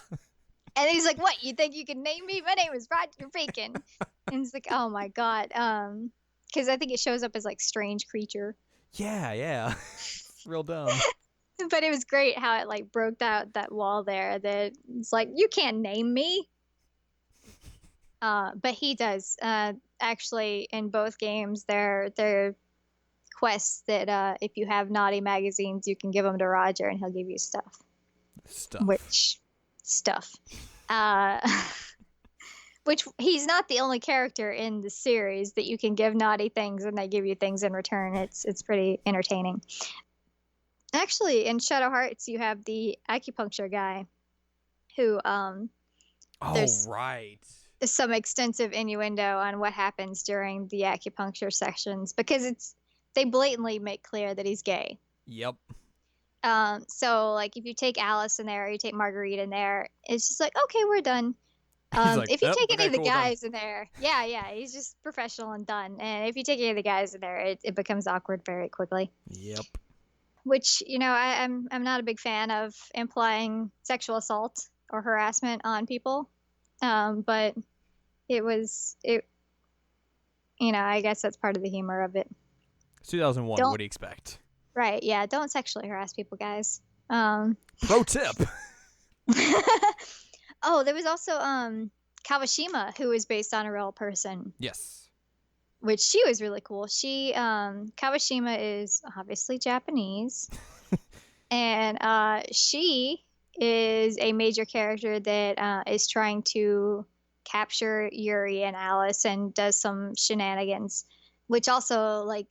And he's like, "What? You think you can name me? My name is Roger Bacon." And it's like, "Oh my god." Because I think it shows up as like strange creature. Yeah. Real dumb. But it was great how it like broke that wall there. That it's like you can't name me. But he does. Actually, in both games, they're quests that if you have naughty magazines, you can give them to Roger, and he'll give you stuff. Stuff. Which he's not the only character in the series that you can give naughty things and they give you things in return. It's pretty entertaining. Actually, in Shadow Hearts, you have the acupuncture guy who there's right. some extensive innuendo on what happens during the acupuncture sessions because they blatantly make clear that he's gay. Yep. So like if you take Alice in there or you take Marguerite in there, it's just like, okay, we're done. Like, if you take any of the cool, guys in there, yeah, he's just professional and done. And if you take any of the guys in there, it becomes awkward very quickly. Yep. Which, I'm not a big fan of implying sexual assault or harassment on people. But I guess that's part of the humor of it. It's 2001. What do you expect? Right, yeah, don't sexually harass people, guys. Pro tip. Oh, there was also Kawashima, who is based on a real person. Yes. Which she was really cool. Kawashima is obviously Japanese. And she is a major character that is trying to capture Yuri and Alice and does some shenanigans. Which also, like,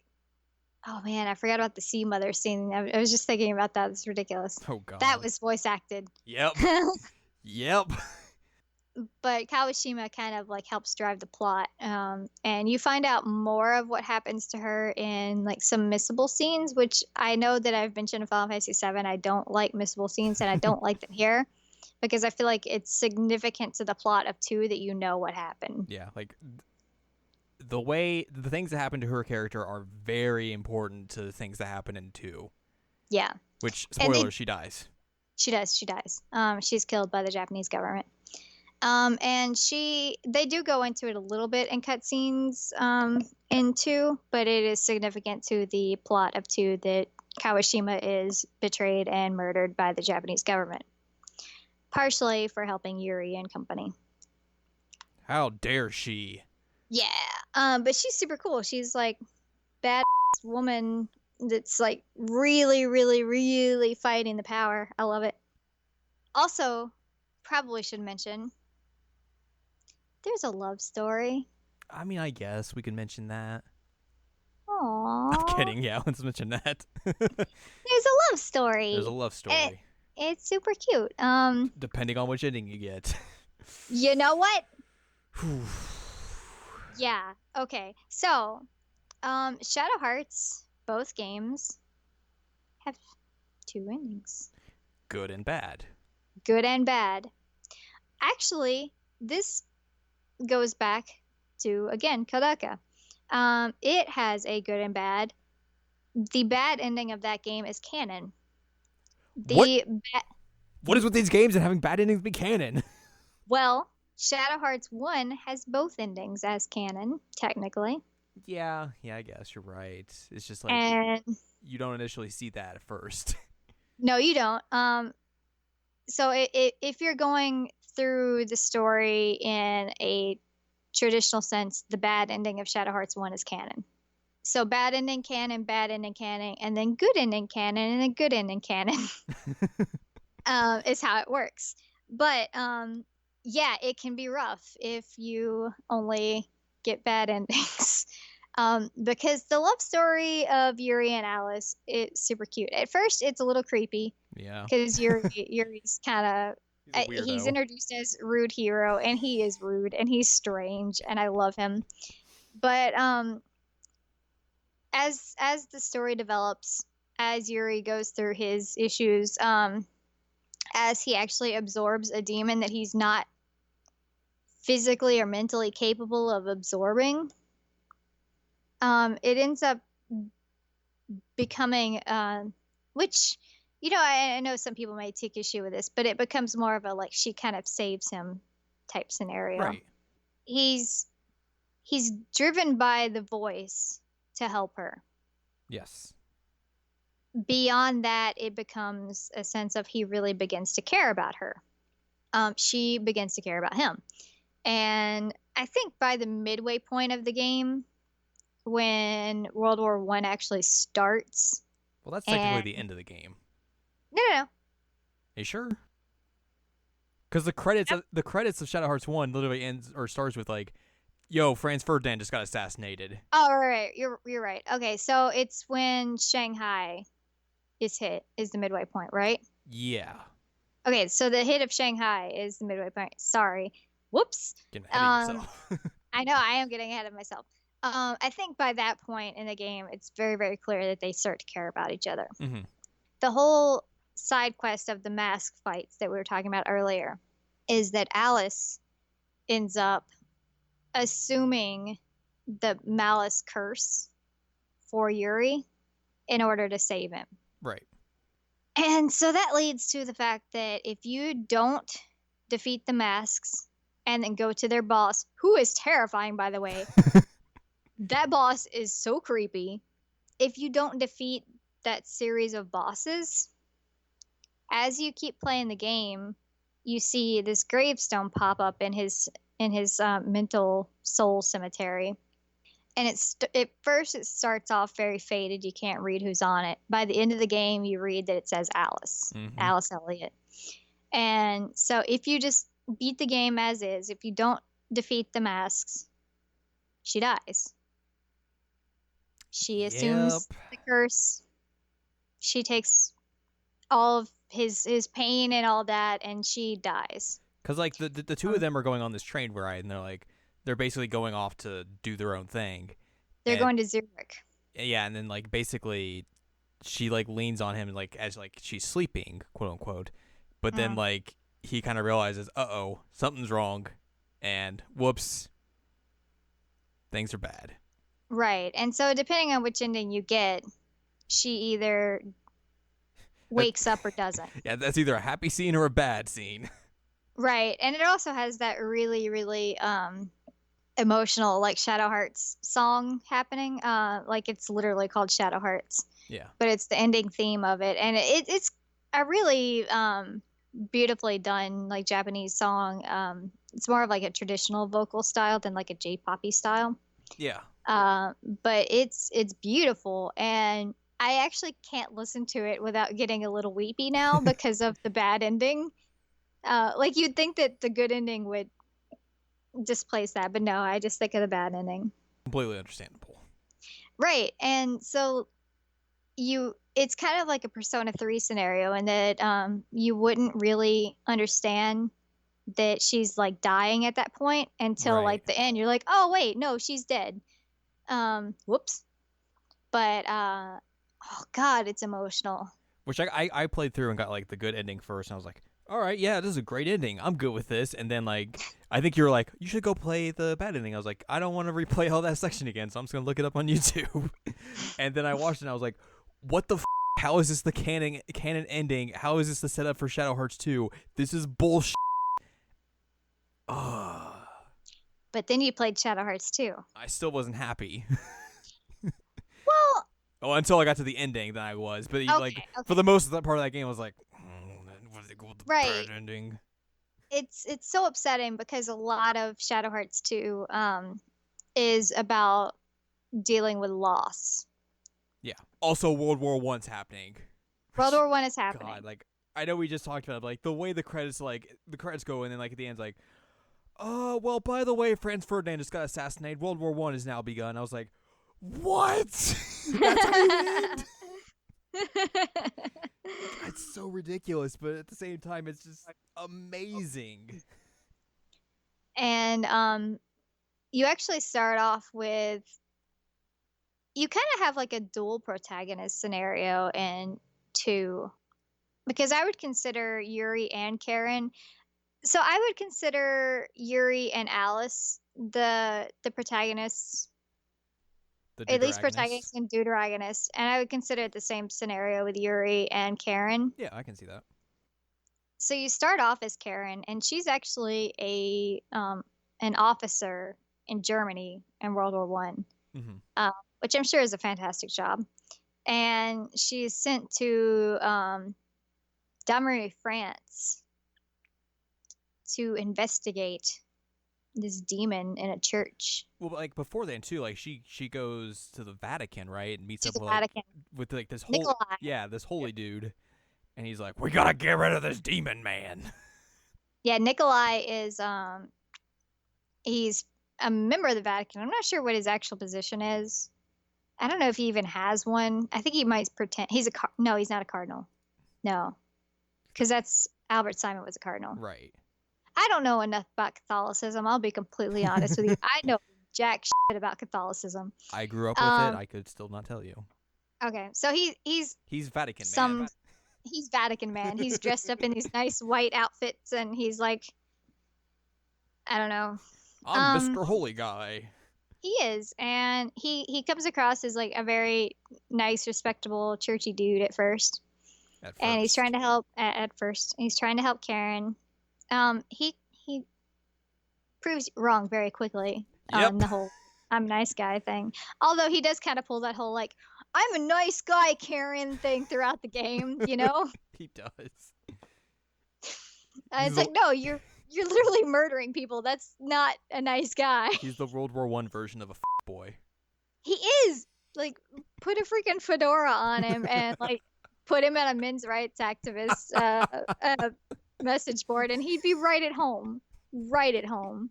oh man, I forgot about the sea mother scene. I was just thinking about that. It's ridiculous. Oh god. That was voice acted. Yep. Yep. But Kawashima kind of like helps drive the plot. And you find out more of what happens to her in like some missable scenes, which I know that I've mentioned in Final Fantasy VII. I don't like missable scenes and I don't like them here because I feel like it's significant to the plot of 2 that you know what happened. Yeah, like the things that happen to her character are very important to the things that happen in 2. Yeah. Which, spoiler, she dies. She does. She's killed by the Japanese government. And they do go into it a little bit in cutscenes in 2, but it is significant to the plot of 2 that Kawashima is betrayed and murdered by the Japanese government, partially for helping Yuri and company. How dare she? Yeah, but she's super cool. She's like badass woman that's like really, really, really fighting the power. I love it. Also, probably should mention there's a love story. I mean, I guess we could mention that. Aww. I'm kidding. Yeah, let's mention that. There's a love story. There's a love story. It's super cute. Depending on which ending you get. You know what? Yeah. Okay. So, Shadow Hearts, both games have 2 endings. Good and bad. Good and bad. Actually, this goes back to, again, Kodaka. It has a good and bad. The bad ending of that game is canon. What is with these games and having bad endings be canon? Well, Shadow Hearts 1 has both endings as canon, technically. Yeah, I guess you're right. It's just like And you don't initially see that at first. no, you don't. So if you're going through the story in a traditional sense, the bad ending of Shadow Hearts 1 is canon. So bad ending canon, and then good ending canon, and then good ending canon is how it works. But yeah, it can be rough if you only get bad endings. Because the love story of Yuri and Alice is super cute. At first, it's a little creepy Yeah. because Yuri's kind of He's a he's weirdo. introduced as rude hero, and he is rude and he's strange, and I love him. But as the story develops, as Yuri goes through his issues, as he actually absorbs a demon that he's not physically or mentally capable of absorbing, it ends up becoming, which, you know, I know some people may take issue with this, but it becomes more of a like she kind of saves him type scenario. Right. He's he's driven by the voice to help her. Yes. Beyond that, it becomes a sense of he really begins to care about her. She begins to care about him. And I think by the midway point of the game, when World War One actually starts, Well, that's technically and the end of the game. no, Are you sure? Because the credits of Shadow Hearts 1 literally ends or starts with like, "Yo, Franz Ferdinand just got assassinated." oh, right, you're right. Okay, so it's when Shanghai is hit is the midway point, right? Yeah. Okay, so the hit of Shanghai is the midway point. Sorry, whoops. Getting ahead of Um, yourself. I know I am getting ahead of myself. I think by that point in the game, it's very, very clear that they start to care about each other. Mm-hmm. The whole side quest of the mask fights that we were talking about earlier is that Alice ends up assuming the malice curse for Yuri in order to save him. Right. And so that leads to the fact that if you don't defeat the masks and then go to their boss, who is terrifying, by the way, that boss is so creepy. If you don't defeat that series of bosses, as you keep playing the game, you see this gravestone pop up in his mental soul cemetery. And at first it starts off very faded. You can't read who's on it. By the end of the game, you read that it says Alice, Mm-hmm. Alice Elliott. And so if you just beat the game as is, if you don't defeat the masks, she dies. She assumes the curse. She takes all of his pain and all that, and she dies. Because like the two of them are going on this train ride, and they're basically going off to do their own thing. They're going to Zurich. Yeah, and then like basically, she like leans on him like as like she's sleeping, quote unquote. But then like he kind of realizes, uh-oh, something's wrong, and whoops, things are bad. Right. And so depending on which ending you get, she either wakes up or doesn't. Yeah, that's either a happy scene or a bad scene. Right. And it also has that really, really emotional like Shadow Hearts song happening. Like it's literally called Shadow Hearts. Yeah. But it's the ending theme of it. And it's a really beautifully done like Japanese song. It's more of like a traditional vocal style than like a J-poppy style. Yeah. But it's beautiful, and I actually can't listen to it without getting a little weepy now because of the bad ending. Like you'd think that the good ending would displace that, but no, I just think of the bad ending. Completely understandable. Right, and so it's kind of like a Persona 3 scenario in that you wouldn't really understand that she's like dying at that point until like the end. You're like, oh wait, no, she's dead. Whoops. But oh god, it's emotional. Which I played through and got like the good ending first, and I was like, all right, yeah, this is a great ending. I'm good with this. And then like I think you were like, you should go play the bad ending. I was like, I don't want to replay all that section again, so I'm just gonna look it up on YouTube. And then I watched it and I was like, what the how is this the canon ending? How is this the setup for Shadow Hearts 2? This is bullshit. But then you played Shadow Hearts 2. I still wasn't happy. Well, Oh, until I got to the ending, then I was. But like okay. for the most of that part of that game, I was like, what is it called? The Right. bad ending. It's so upsetting because a lot of Shadow Hearts 2 is about dealing with loss. Yeah. Also, World War One's happening. World War One is happening. God, like I know we just talked about it, but, like the way the credits go, and then like at the end, it's like, oh well, by the way, Franz Ferdinand just got assassinated. World War One has now begun. I was like, what? That's how you end? It's so ridiculous, but at the same time, it's just amazing. And you actually start off with, you kind of have like a dual protagonist scenario in 2, because I would consider Yuri and Karen. So I would consider Yuri and Alice the protagonists, at least protagonists and deuteragonists, and I would consider it the same scenario with Yuri and Karen. Yeah, I can see that. So you start off as Karen, and she's actually an officer in Germany in World War One, which I'm sure is a fantastic job. And she's sent to Damery, France, to investigate this demon in a church. Well, but, like before then too, like she goes to the Vatican, right, and meets up with like this whole Nikolai. This holy dude, and he's like, we gotta get rid of this demon man. Yeah, Nikolai is he's a member of the Vatican. I'm not sure what his actual position is. I don't know if he even has one. I think he might pretend he's no, he's not a cardinal. No, because that's Albert Simon was a cardinal. Right. I don't know enough about Catholicism. I'll be completely honest with you. I know jack shit about Catholicism. I grew up with it. I could still not tell you. Okay, so he's Vatican man. He's Vatican man. He's dressed up in these nice white outfits, and he's like, I don't know. I'm Mr. Holy Guy. He is, and he comes across as like a very nice, respectable, churchy dude at first. And he's trying to help at first. He's trying to help Karen. He proves wrong very quickly on the whole I'm a nice guy thing. Although he does kind of pull that whole like I'm a nice guy Karen thing throughout the game, you know? He does. It's like, no, you're literally murdering people. That's not a nice guy. He's the World War One version of a boy. He is. Like, put a freaking fedora on him and like put him at a men's rights activist message board, and he'd be right at home. Right at home.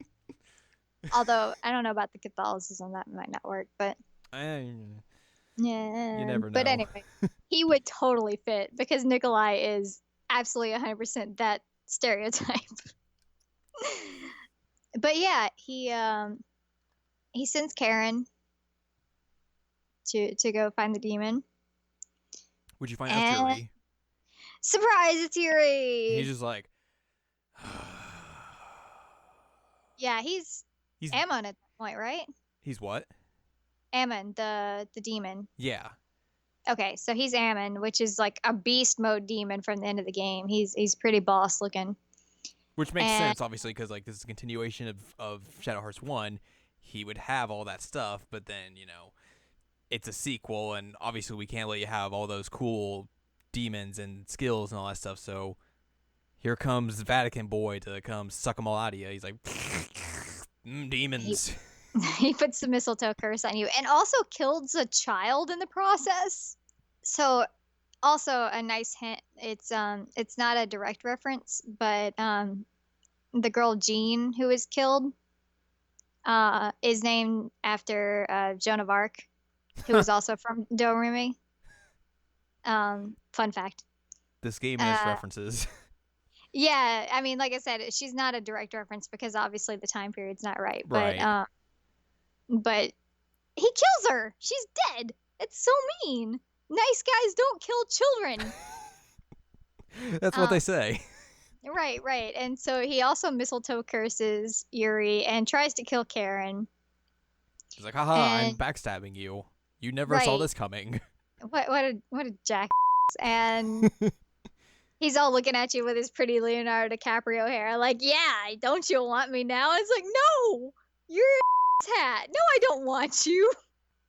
Although I don't know about the Catholicism, that might not work, but yeah, you never know. But anyway, he would totally fit because Nikolai is absolutely 100% that stereotype. But yeah, he sends Karen to go find the demon. Would you find out Yuri? Surprise, it's Yuri. He's just like, yeah, he's Ammon at that point, right? He's what? Ammon, the demon. Yeah. Okay, so he's Ammon, which is like a beast mode demon from the end of the game. He's pretty boss looking. Which makes sense, obviously, because like this is a continuation of Shadow Hearts 1. He would have all that stuff, but then, you know, it's a sequel, and obviously we can't let you have all those cool demons and skills and all that stuff, so here comes the Vatican boy to come suck them all out of you. He's like, demons. He puts the mistletoe curse on you and also kills a child in the process. So also a nice hint, it's not a direct reference, but the girl Jean who is killed is named after Joan of Arc, who was also from Doremi. Fun fact. This game has references. Yeah, I mean, like I said, she's not a direct reference because obviously the time period's not right. Right. But he kills her. She's dead. It's so mean. Nice guys don't kill children. That's what they say. Right. And so he also mistletoe curses Yuri and tries to kill Karen. He's like, haha, I'm backstabbing you. You never saw this coming. What a jack. And he's all looking at you with his pretty Leonardo DiCaprio hair like, yeah, don't you want me now? It's like, no, You're a hat. No, I don't want you.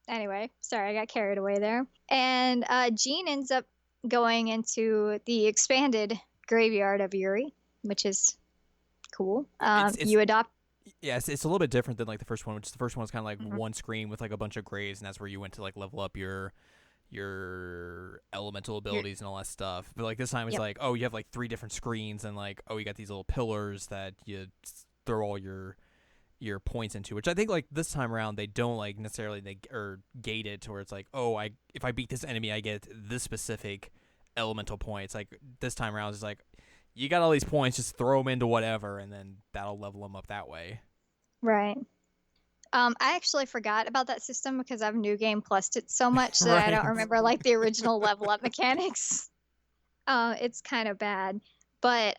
Anyway, sorry, I got carried away there. And Jean ends up going into the expanded graveyard of Yuri, which is cool. It's You adopt. yeah, it's a little bit different than like the first one, which the first one was kind of like Mhm. one screen with like a bunch of graves, and that's where you went to like level up your elemental abilities and all that stuff. But like this time it's Yep. like, oh, you have like 3 different screens, and like, oh, you got these little pillars that you throw all your points into, which I think like this time around they don't like necessarily or gate it to where it's like, oh, if I beat this enemy I get this specific elemental points. Like this time around it's like, you got all these points, just throw them into whatever, and then that'll level them up that way. Right. I actually forgot about that system because I've New Game Plused it so much that I don't Right. remember like the original level up mechanics. It's kind of bad. But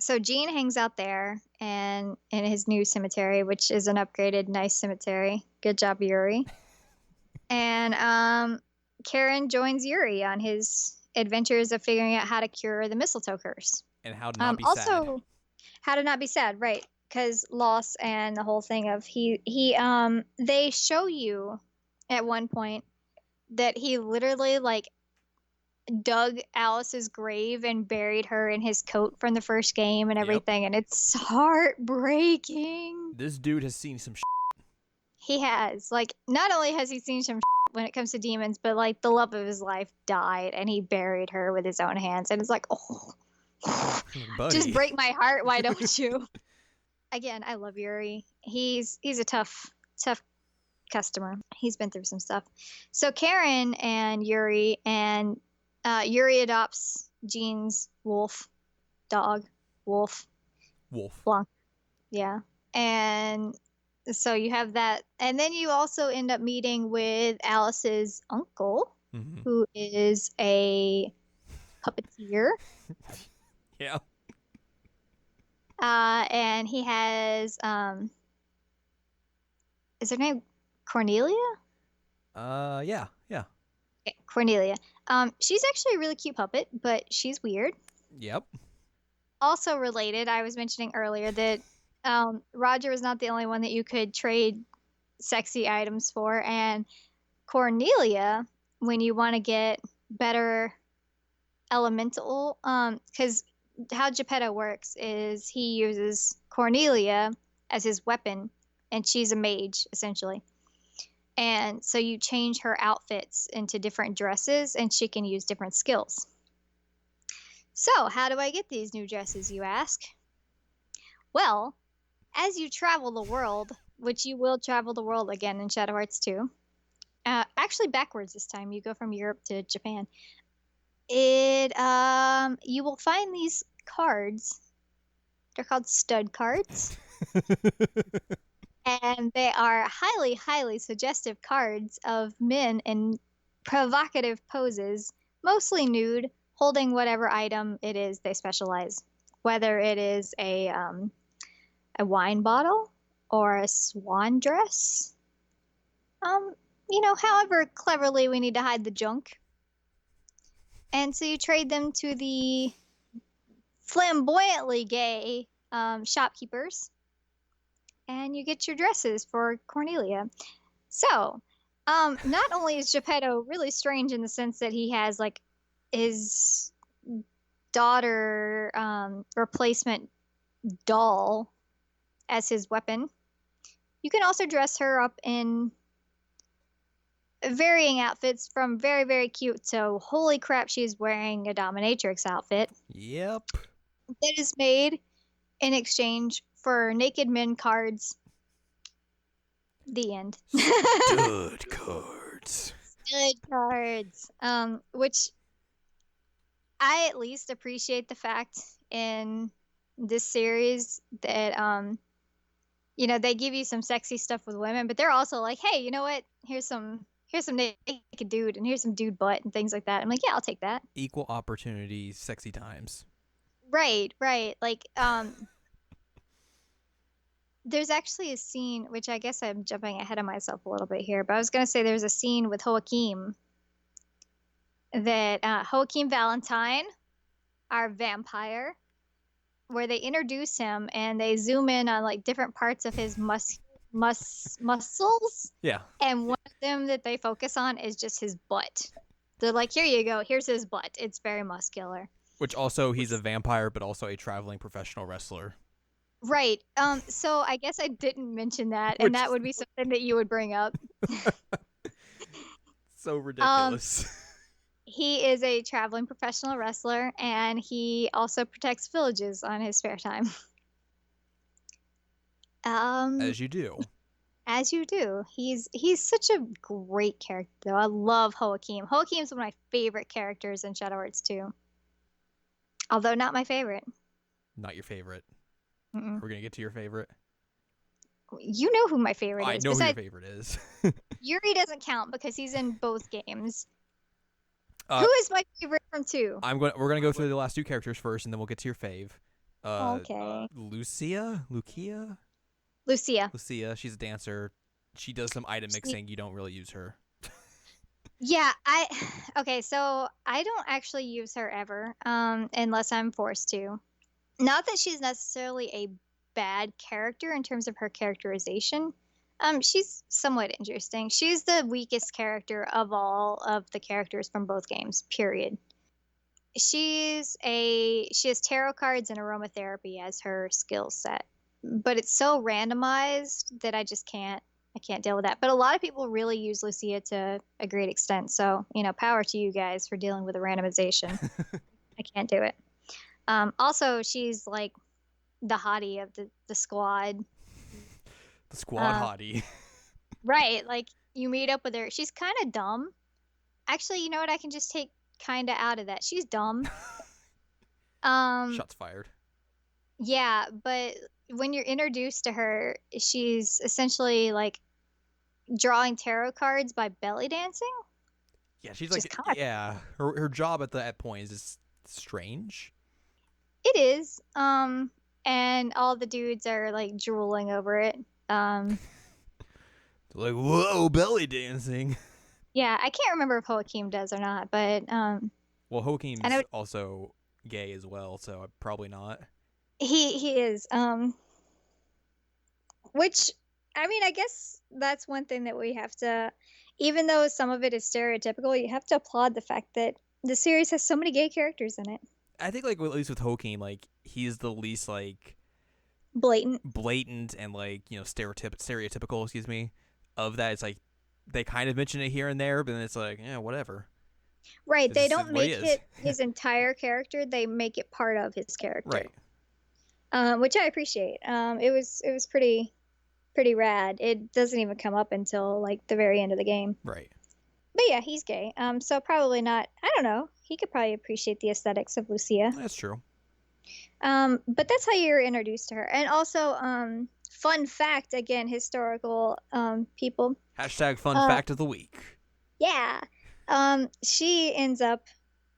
so Gene hangs out there and in his new cemetery, which is an upgraded, nice cemetery. Good job, Yuri. And Karen joins Yuri on his adventures of figuring out how to cure the mistletoe curse. And how to not be sad. Also, how to not be sad, right? Because loss and the whole thing of they show you at one point that he literally like dug Alice's grave and buried her in his coat from the first game and Yep. everything, and it's heartbreaking. This dude has seen some He has, like, not only has he seen some when it comes to demons, but like the love of his life died and he buried her with his own hands, and it's like, oh, buddy. just break my heart, why don't you? Again, I love Yuri. He's a tough customer. He's been through some stuff. So Karen and Yuri adopts Jean's dog, Wolf. Blanc. Yeah. And so you have that. And then you also end up meeting with Alice's uncle, who is a puppeteer. Yeah. And he has, is her name Cornelia? Yeah. Okay, Cornelia. She's actually a really cute puppet, but she's weird. Yep. Also related, I was mentioning earlier that Roger was not the only one that you could trade sexy items for, and Cornelia, when you want to get better elemental, because how Geppetto works is he uses Cornelia as his weapon, and she's a mage essentially. And so you change her outfits into different dresses, and she can use different skills. So, how do I get these new dresses, you ask? Well, as you travel the world, which you will travel the world again in Shadow Hearts 2, actually backwards this time, you go from Europe to Japan. You will find these cards. They're called stud cards. And they are highly, highly suggestive cards of men in provocative poses, mostly nude, holding whatever item it is they specialize. Whether it is a wine bottle or a swan dress. However cleverly we need to hide the junk. And so you trade them to the flamboyantly gay shopkeepers, and you get your dresses for Cornelia. So, not only is Geppetto really strange in the sense that he has like his daughter replacement doll as his weapon, you can also dress her up in varying outfits from very, very cute to holy crap, she's wearing a dominatrix outfit. Yep. That is made in exchange for naked men cards. The end. Stud cards. Stud cards. Which I at least appreciate the fact in this series that they give you some sexy stuff with women, but they're also like, hey, you know what? Here's some naked dude, and here's some dude butt and things like that. I'm like, yeah, I'll take that. Equal opportunity, sexy times. Right. Like, there's actually a scene, which I guess I'm jumping ahead of myself a little bit here, but I was going to say there's a scene with Joaquin that Joaquin Valentine, our vampire, where they introduce him and they zoom in on like different parts of his muscles, Yeah. and one of them that they focus on is just his butt. They're like, here you go, here's his butt. It's very muscular. Which also, he's a vampire, but also a traveling professional wrestler. Right. So I guess I didn't mention that, Which and that would be something that you would bring up. So ridiculous. He is a traveling professional wrestler, and he also protects villages on his spare time. As you do. As you do. He's such a great character, though. I love Joachim. Joachim's one of my favorite characters in Shadow Hearts 2. Although not my favorite. Not your favorite. Mm-mm. We're going to get to your favorite. You know who my favorite is. I know who your favorite is. Yuri doesn't count because he's in both games. Who is my favorite from 2? We're going to go through the last 2 characters first, and then we'll get to your fave. Okay. Lucia? Lucia, she's a dancer. She does some item mixing. You don't really use her. Yeah, okay, so I don't actually use her ever, unless I'm forced to. Not that she's necessarily a bad character in terms of her characterization. She's somewhat interesting. She's the weakest character of all of the characters from both games, period. She has tarot cards and aromatherapy as her skill set. But it's so randomized that I can't deal with that. But a lot of people really use Lucia to a great extent. So, power to you guys for dealing with the randomization. I can't do it. Also, she's like the hottie of the squad. The squad hottie. Right. Like, you meet up with her. She's kind of dumb. Actually, you know what? I can just take kind of out of that. She's dumb. Shots fired. Yeah, but when you're introduced to her, she's essentially like drawing tarot cards by belly dancing. Yeah, she's like, her job at that point is just strange. It is. And all the dudes are like drooling over it. They're like, whoa, belly dancing. Yeah, I can't remember if Joachim does or not, but well, Joachim's also gay as well, so probably not. He is. Which, I mean, I guess that's one thing that we have to, even though some of it is stereotypical, you have to applaud the fact that the series has so many gay characters in it. I think, like, at least with Joachim, like, he's the least, like, blatant and, like, stereotypical, excuse me, of that. It's like, they kind of mention it here and there, but then it's like, yeah, whatever. Right, they don't make it his entire character, they make it part of his character. Right. Which I appreciate. It was pretty rad. It doesn't even come up until like the very end of the game. Right. But yeah, he's gay. So probably not. I don't know. He could probably appreciate the aesthetics of Lucia. That's true. But that's how you're introduced to her. And also, fun fact, again, historical people. Hashtag fun fact of the week. Yeah. She ends up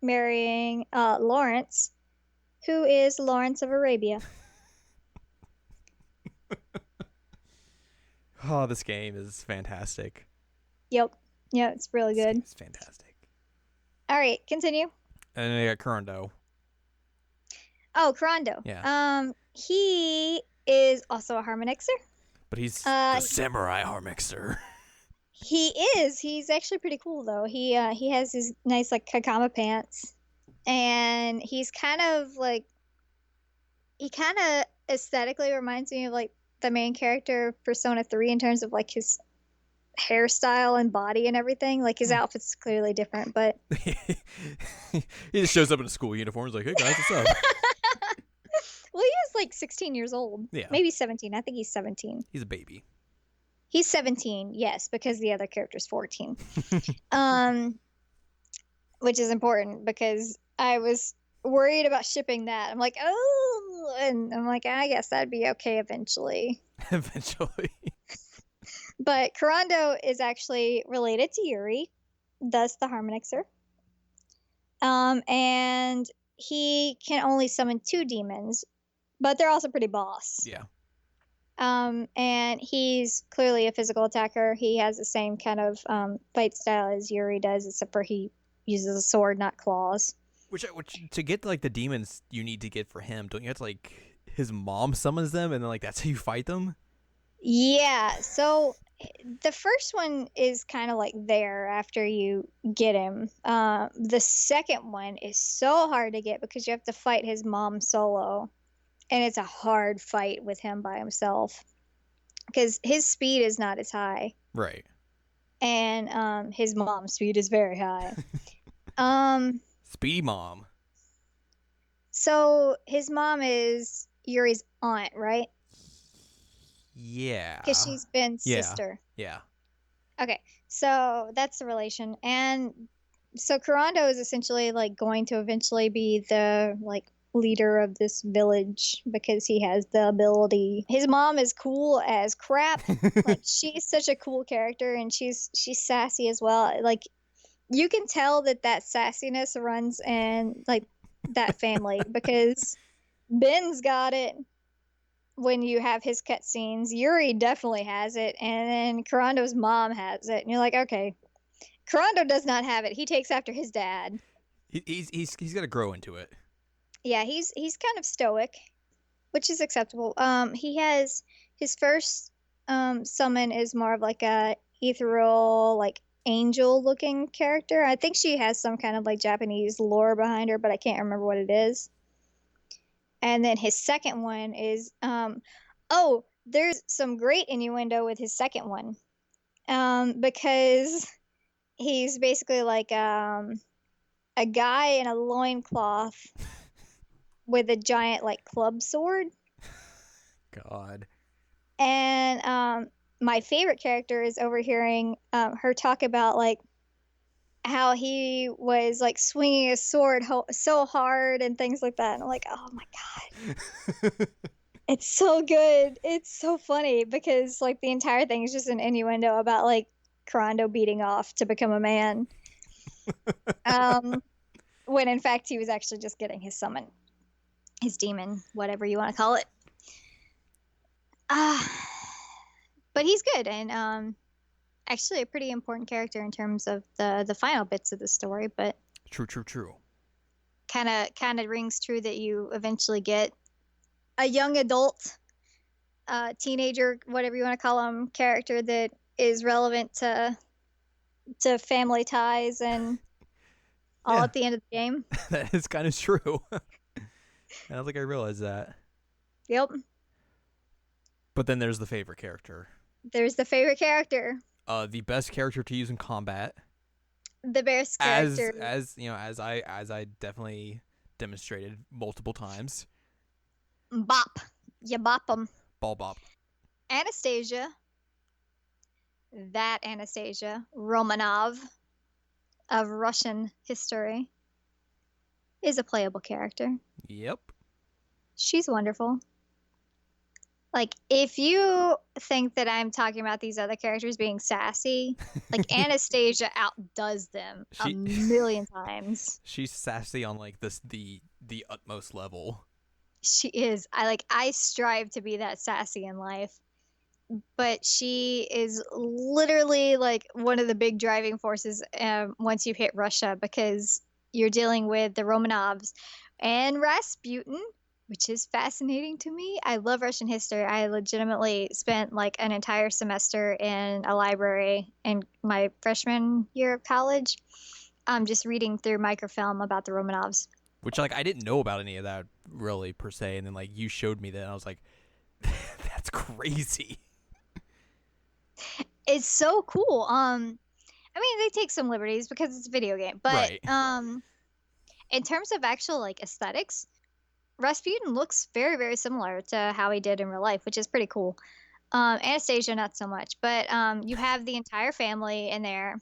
marrying Lawrence, who is Lawrence of Arabia. Oh, this game is fantastic. Yep. Yeah, it's really good. It's fantastic. All right, continue. And then I got Kurando. Oh, Kurando. Yeah. He is also a Harmonixer. But he's the samurai Harmonixer. He is. He's actually pretty cool, though. He has his nice, like, Kakama pants. And he's kind of, like... He kind of aesthetically reminds me of, like, the main character of Persona 3 in terms of, like, his hairstyle and body and everything. Like, his outfit's clearly different, but... He just shows up in a school uniform. He's like, hey, guys, what's up? Well, he is, like, 16 years old. Yeah. Maybe 17. I think he's 17. He's a baby. He's 17, yes, because the other character's 14. Which is important because I was worried about shipping that. I'm like, oh, and I'm like, I guess that'd be okay eventually. Eventually. But Kurando is actually related to Yuri, thus the Harmonixer. And he can only summon 2 demons, but they're also pretty boss. Yeah. And he's clearly a physical attacker. He has the same kind of fight style as Yuri does, except for he uses a sword, not claws. Which to get like the demons you need to get for him, don't you have to like his mom summons them and then like that's how you fight them? Yeah, so the first one is kind of like there after you get him. The second one is so hard to get because you have to fight his mom solo, and it's a hard fight with him by himself because his speed is not as high, Right. and his mom's speed is very high. Um, Speedy mom. so his mom is Yuri's aunt, right? Because Yeah. she's Ben's Yeah. sister. Yeah. Okay, so that's the relation. And so Kurando is essentially like going to eventually be the like leader of this village because he has the ability. His mom is cool as crap. Like she's such a cool character and she's sassy as well. Like you can tell that sassiness runs in like that family because Ben's got it when you have his cutscenes. Yuri definitely has it, and then Kurando's mom has it. And you're like, okay, Kurando does not have it. He takes after his dad. He's got to grow into it. Yeah, he's kind of stoic, which is acceptable. He has his first summon is more of like a ethereal, like angel looking character. I think she has some kind of like Japanese lore behind her, but I can't remember what it is. And then his second one is oh, there's some great innuendo with his second one. Because he's basically like a guy in a loincloth with a giant like club sword. God. And my favorite character is overhearing her talk about like how he was like swinging his sword so hard and things like that. And I'm like, oh my god, it's so good. It's so funny because like the entire thing is just an innuendo about like Kurando beating off to become a man. When in fact he was actually just getting his summon, his demon, whatever you want to call it. But he's good and actually a pretty important character in terms of the final bits of the story. But True. kind of rings true that you eventually get a young adult, teenager, whatever you want to call him, character that is relevant to family ties and all Yeah. at the end of the game. That is kind of true. I don't think I realized that. Yep. But then there's the favorite character. There's the favorite character. The best character to use in combat. The best character. As you know, as I definitely demonstrated multiple times. Bop. You bop them. Ball bop. Anastasia. That Anastasia Romanov of Russian history is a playable character. Yep. She's wonderful. Like, if you think that I'm talking about these other characters being sassy, like Anastasia outdoes them a million times. She's sassy on like the utmost level. She is. I strive to be that sassy in life. But she is literally like one of the big driving forces once you hit Russia because you're dealing with the Romanovs and Rasputin, which is fascinating to me. I love Russian history. I legitimately spent like an entire semester in a library in my freshman year of college, just reading through microfilm about the Romanovs. Which like I didn't know about any of that really per se, and then like you showed me that, and I was like, that's crazy. It's so cool. I mean, they take some liberties because it's a video game, but right. In terms of actual like aesthetics, Rasputin looks very, very similar to how he did in real life, which is pretty cool. Anastasia, not so much, but you have the entire family in there.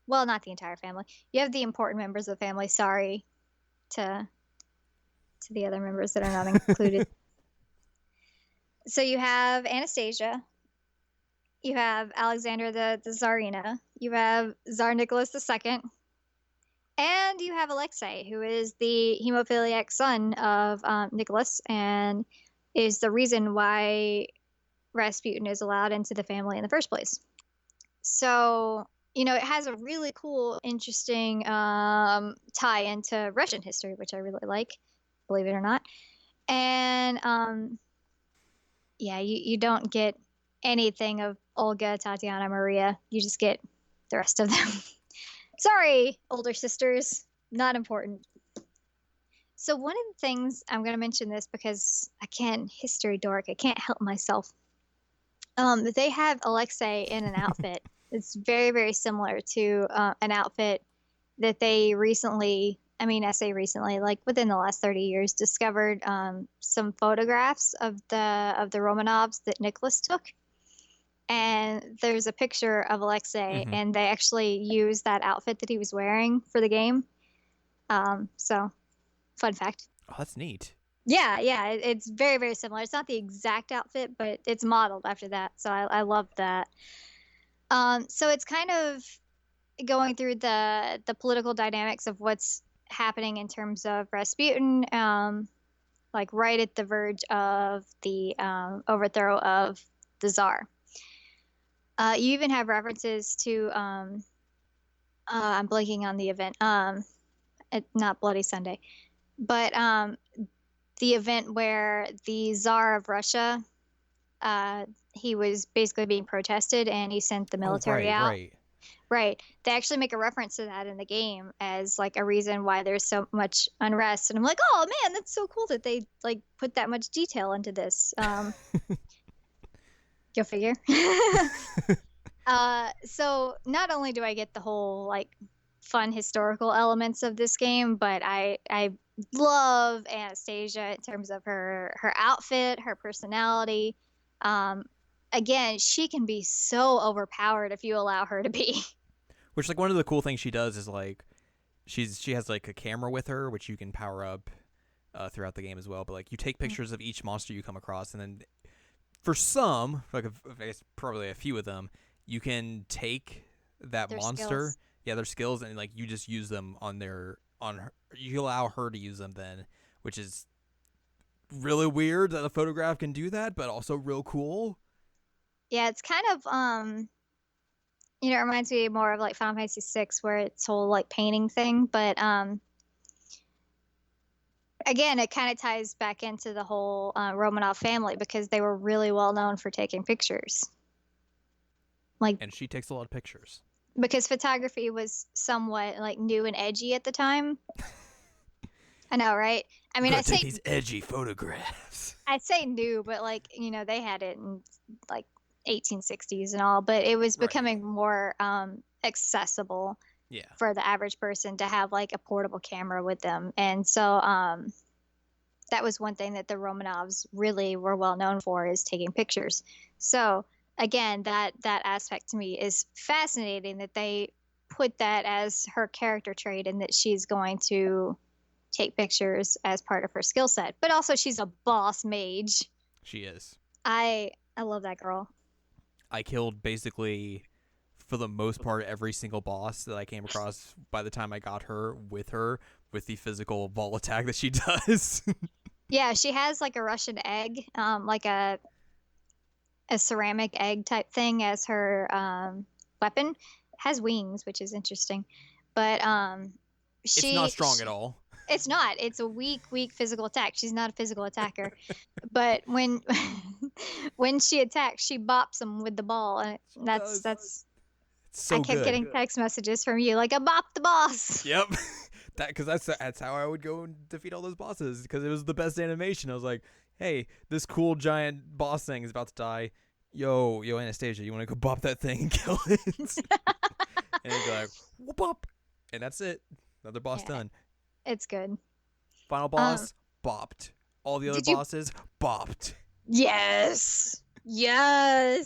Well, not the entire family. You have the important members of the family. Sorry to the other members that are not included. So you have Anastasia. You have Alexandra the Tsarina. You have Tsar Nicholas II. And you have Alexei, who is the hemophiliac son of Nicholas and is the reason why Rasputin is allowed into the family in the first place. So, it has a really cool, interesting tie into Russian history, which I really like, believe it or not. And yeah, you don't get anything of Olga, Tatiana, Maria. You just get the rest of them. Sorry, older sisters, not important. So one of the things I'm going to mention this because I can't history dork. I can't help myself. They have Alexei in an outfit. It's very, very similar to an outfit that they recently, I mean, I say recently, like within the last 30 years, discovered some photographs of the Romanovs that Nicholas took. And there's a picture of Alexei, and they actually used that outfit that he was wearing for the game. So, fun fact. Oh, that's neat. Yeah, it's very, very similar. It's not the exact outfit, but it's modeled after that. So I love that. So it's kind of going through the political dynamics of what's happening in terms of Rasputin, like right at the verge of the overthrow of the Tsar. You even have references to I'm blanking on the event, not Bloody Sunday, but the event where the Tsar of Russia, he was basically being protested and he sent the military out. Right. They actually make a reference to that in the game as like a reason why there's so much unrest. And I'm like, oh man, that's so cool that they like put that much detail into this. Go figure. So not only do I get the whole like fun historical elements of this game, but I love Anastasia in terms of her outfit, her personality. Again, she can be so overpowered if you allow her to be. Which, like, one of the cool things she does is like she has like a camera with her, which you can power up throughout the game as well. But like, you take pictures of each monster you come across, and then for some, like I guess probably a few of them, you can take that Their monster, skills. their skills, and like you just use them on her. You allow her to use them then, which is really weird that a photograph can do that, but also real cool. Yeah, it's kind of it reminds me more of like Final Fantasy VI, where it's whole like painting thing. But again, it kind of ties back into the whole Romanov family because they were really well known for taking pictures. Like, and she takes a lot of pictures because photography was somewhat like new and edgy at the time. I know, right? I mean, I say these edgy photographs. I say new, but like they had it in like 1860s and all, but it was becoming more accessible for the average person to have like a portable camera with them. And so that was one thing that the Romanovs really were well known for, is taking pictures. So again, that aspect to me is fascinating, that they put that as her character trait and that she's going to take pictures as part of her skill set. But also she's a boss mage. She is. I love that girl. I killed basically, for the most part, every single boss that I came across by the time I got her with the physical ball attack that she does. Yeah, she has like a Russian egg, like a ceramic egg type thing as her weapon. It has wings, which is interesting. But it's not strong at all. It's not. It's a weak physical attack. She's not a physical attacker. But when she attacks, she bops them with the ball, and that's. So I kept getting text messages from you like, "I bopped the boss." Yep, because that's how I would go and defeat all those bosses, because it was the best animation. I was like, hey, this cool giant boss thing is about to die. Yo, Anastasia, you want to go bop that thing and kill it? And it'd be like, whoop up, and that's it. Another boss done. It's good. Final boss, bopped. All the other bosses, bopped. Yes. I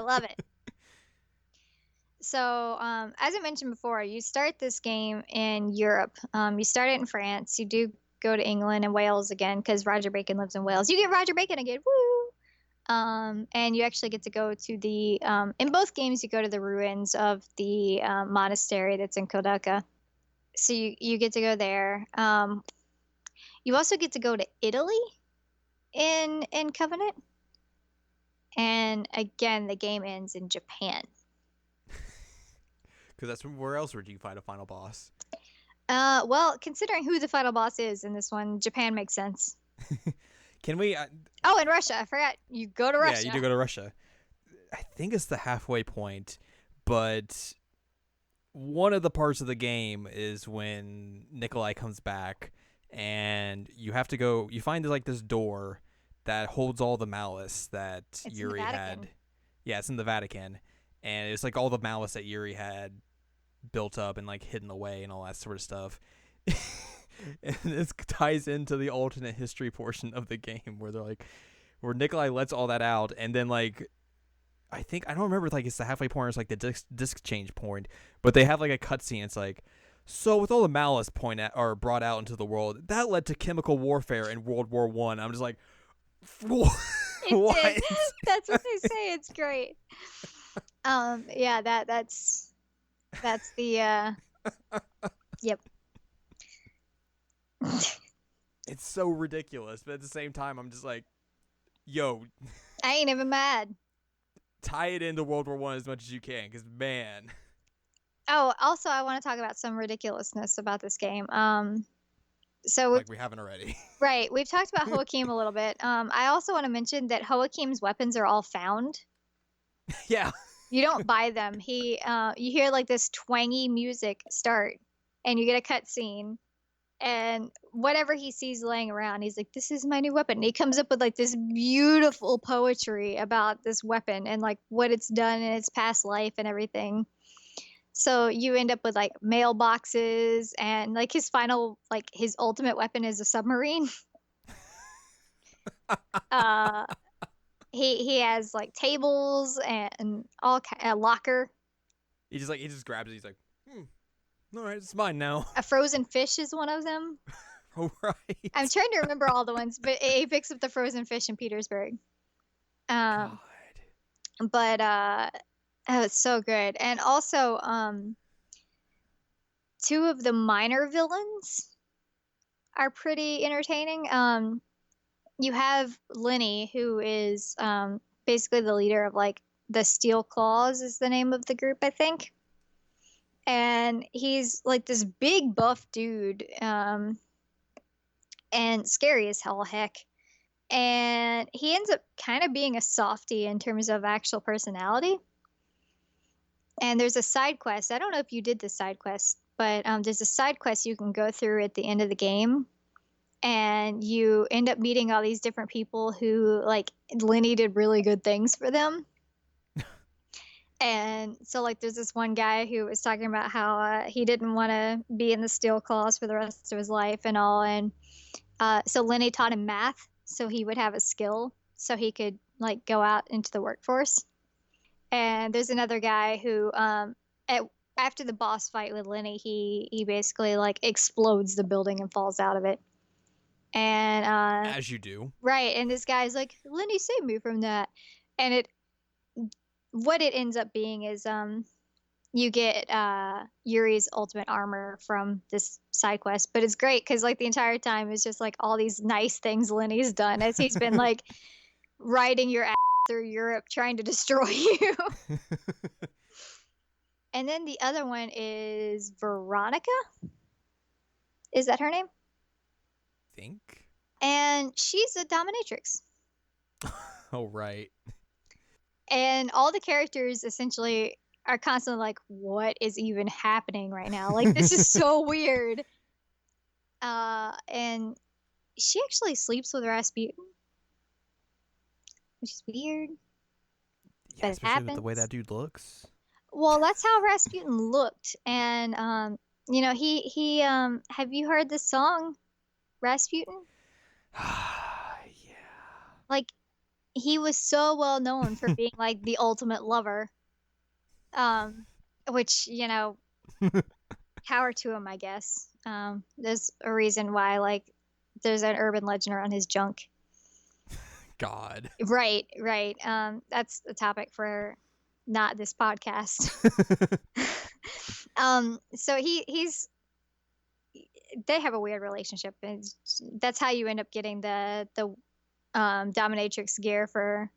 love it. So, as I mentioned before, you start this game in Europe. You start it in France. You do go to England and Wales again because Roger Bacon lives in Wales. You get Roger Bacon again. Woo! And you actually get to go to the in both games you go to the ruins of the monastery that's in Kodaka. So you get to go there. You also get to go to Italy in Covenant. And again, the game ends in Japan. Because that's where else would you fight a final boss? Well, considering who the final boss is in this one, Japan makes sense. Can we? Oh, in Russia, I forgot. You go to Russia. Yeah, you do go to Russia. I think it's the halfway point, but one of the parts of the game is when Nikolai comes back, and you have to go. You find like this door that holds all the malice that It's Yuri in the had. Vatican. Yeah, it's in the Vatican, and it's like all the malice that Yuri had built up and like hidden away and all that sort of stuff. And this ties into the alternate history portion of the game where they're like, where Nikolai lets all that out, and then like I don't remember like it's the halfway point or it's like the disc change point, but they have like a cutscene. It's like, so with all the malice point at, or brought out into the world, that led to chemical warfare in World War One. I'm just like, what? It did. That's what they say. It's great. Yeah, that's the yep. It's so ridiculous, but at the same time, I'm just like, yo, I ain't even mad. tie it into World War One as much as you can, because man. Oh, also, I want to talk about some ridiculousness about this game. So Like we haven't already. right, we've talked about Joachim a little bit. I also want to mention that Joachim's weapons are all found. Yeah. You don't buy them. You hear like this twangy music start, and you get a cutscene, and whatever he sees laying around, he's like, "This is my new weapon." And he comes up with like this beautiful poetry about this weapon and like what it's done in its past life and everything. So you end up with like mailboxes and like his ultimate weapon is a submarine. uh, he has like tables and a locker. He just grabs it. He's like, all right, it's mine now. A frozen fish is one of them. All right. I'm trying to remember all the ones, but he picks up the frozen fish in Petersburg. God. But oh, it's so good. And also, two of the minor villains are pretty entertaining. You have Lenny, who is basically the leader of like the Steel Claws is the name of the group, I think. And he's like this big buff dude, and scary as hell, heck. And he ends up kind of being a softie in terms of actual personality. And there's a side quest. I don't know if you did the side quest, but there's a side quest you can go through at the end of the game. And you end up meeting all these different people who, like, Lenny did really good things for them. And so, like, there's this one guy who was talking about how he didn't want to be in the Steel Claws for the rest of his life and all. And so Lenny taught him math so he would have a skill so he could, like, go out into the workforce. And there's another guy who, after the boss fight with Lenny, he basically, like, explodes the building and falls out of it. And as you do. Right. And this guy's like, Lenny, save me from that. And what it ends up being is you get Yuri's ultimate armor from this side quest. But it's great because like the entire time it's just like all these nice things Lenny's done as he's been like riding your ass through Europe trying to destroy you. And then the other one is Veronica. Is that her name? Think. And she's a dominatrix. Oh, right. And all the characters essentially are constantly like, what is even happening right now? Like, this is so weird. And she actually sleeps with Rasputin, which is weird. Yeah, especially with the way that dude looks. Well, that's how Rasputin looked. And, you know, he have you heard the song Rasputin? Yeah. Like, he was so well known for being like the ultimate lover. Which, you know, power to him, I guess. There's a reason why, like, there's an urban legend around his junk. God. Right. That's a topic for not this podcast. So he's they have a weird relationship, and that's how you end up getting the dominatrix gear for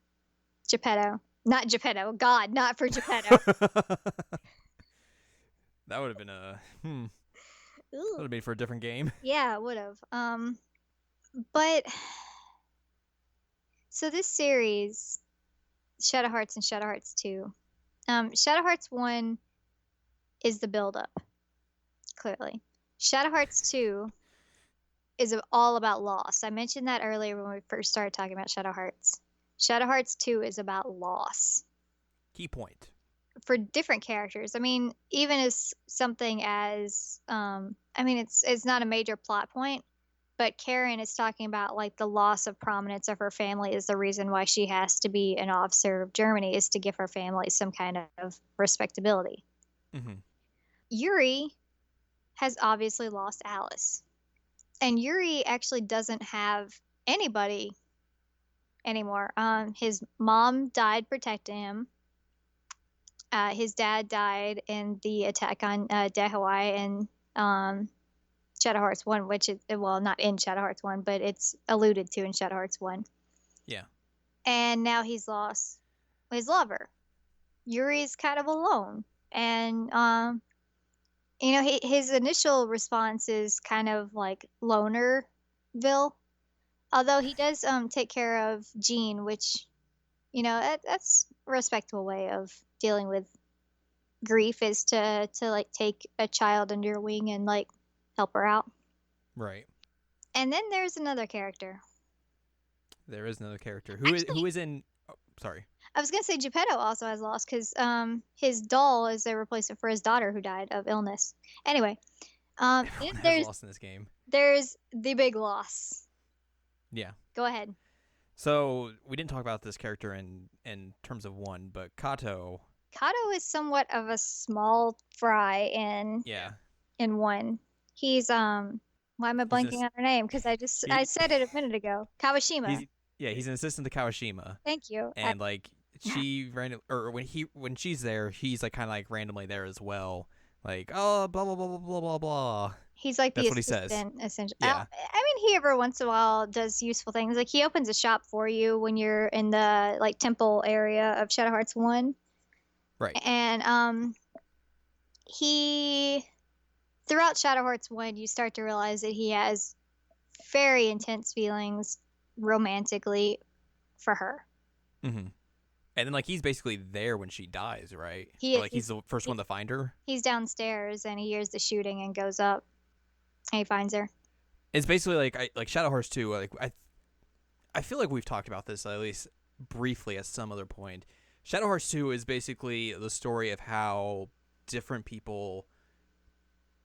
Geppetto. Not Geppetto. God, not for Geppetto. That would have been a That Ooh. would have been for a different game. Yeah, it would have. But so this series, Shadow Hearts and Shadow Hearts 2. Shadow Hearts 1 is the build-up, clearly. Shadow Hearts 2 is all about loss. I mentioned that earlier when we first started talking about Shadow Hearts. Shadow Hearts 2 is about loss. Key point. For different characters. I mean, even as something as it's not a major plot point, but Karen is talking about like the loss of prominence of her family is the reason why she has to be an officer of Germany, is to give her family some kind of respectability. Mm-hmm. Yuri has obviously lost Alice, and Yuri actually doesn't have anybody anymore. His mom died protecting him. His dad died in the attack on Dehawai and Shadow Hearts 1, which is, well, not in Shadow Hearts 1, but it's alluded to in Shadow Hearts 1. Yeah. And now he's lost his lover. Yuri's kind of alone. And, his initial response is kind of like Lonerville. Although he does take care of Jean, which, that's a respectable way of dealing with grief, is to like take a child under your wing and like help her out. Right. And then there's another character. There is another character who is in. Oh, sorry. I was gonna say Geppetto also has lost because his doll is a replacement for his daughter who died of illness. Anyway, Everyone has lost in this game. There's the big loss. Yeah. Go ahead. So we didn't talk about this character in terms of 1, but Kato. Kato is somewhat of a small fry in 1. He's why am I blanking on her name? Because I said it a minute ago. Kawashima. He's an assistant to Kawashima. Thank you. And she when she's there, he's like kind of like randomly there as well. Like, oh, blah blah blah blah blah blah blah. He's like the assistant, essentially. Yeah. He every once in a while does useful things. Like he opens a shop for you when you're in the like temple area of Shadow Hearts 1. Right. And he throughout Shadow Hearts 1, you start to realize that he has very intense feelings romantically for her. Mm-hmm. And then like he's basically there when she dies, right? He's the first one to find her. He's downstairs and he hears the shooting and goes up and he finds her. It's basically like Shadow Hearts 2. Like I feel like we've talked about this at least briefly at some other point. Shadow Hearts 2 is basically the story of how different people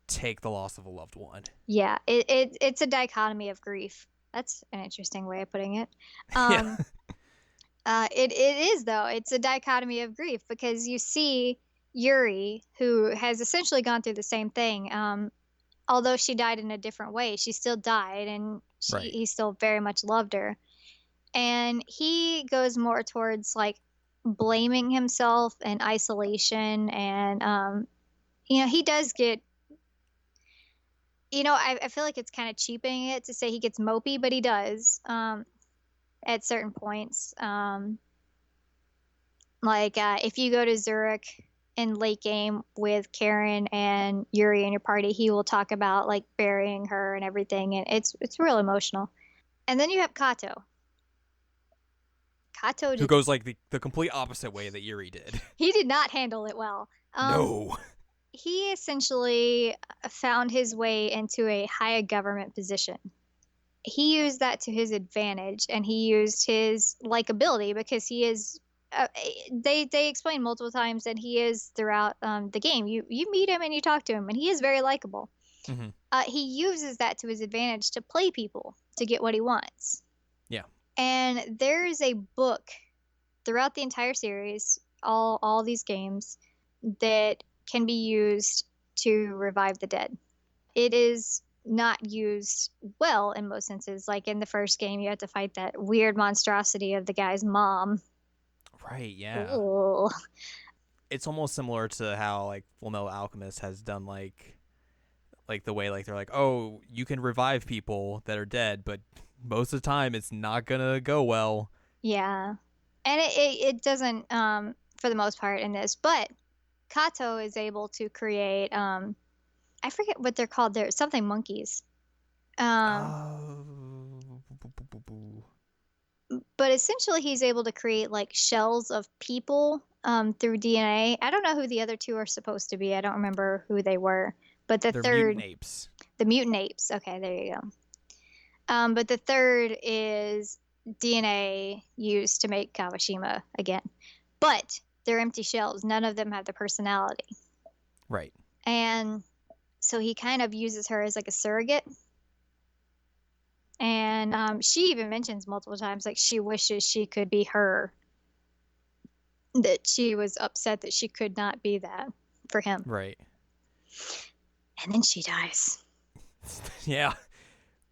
take the loss of a loved one. Yeah, it's a dichotomy of grief. That's an interesting way of putting it. It is, though. It's a dichotomy of grief because you see Yuri, who has essentially gone through the same thing. Although she died in a different way, she still died, and he still very much loved her. And he goes more towards like blaming himself and isolation, and he does get. I feel like it's kind of cheapening it to say he gets mopey, but he does at certain points. If you go to Zurich in late game with Karen and Yuri in your party, he will talk about like burying her and everything, and it's real emotional. And then you have Kato. Who goes like the complete opposite way that Yuri did. He did not handle it well. No. He essentially found his way into a high government position. He used that to his advantage, and he used his likability because he is. They explain multiple times that he is throughout the game. You meet him and you talk to him, and he is very likable. Mm-hmm. He uses that to his advantage to play people to get what he wants. Yeah. And there is a book throughout the entire series, all these games, that can be used to revive the dead. It is not used well in most senses. Like in the first game, you have to fight that weird monstrosity of the guy's mom. Right, yeah. Ooh. It's almost similar to how like Fullmetal Alchemist has done like the way like they're like, oh, you can revive people that are dead, but most of the time it's not gonna go well. Yeah. And it doesn't for the most part in this, but Kato is able to create I forget what they're called. They're something monkeys. But essentially he's able to create like shells of people through DNA. I don't know who the other two are supposed to be. I don't remember who they were. But They're mutant apes. The mutant apes. Okay, there you go. But the third is DNA used to make Kawashima again. But they're empty shells. None of them have the personality. Right. And so he kind of uses her as like a surrogate. And she even mentions multiple times like she wishes she could be her. That she was upset that she could not be that for him. Right. And then she dies. Yeah.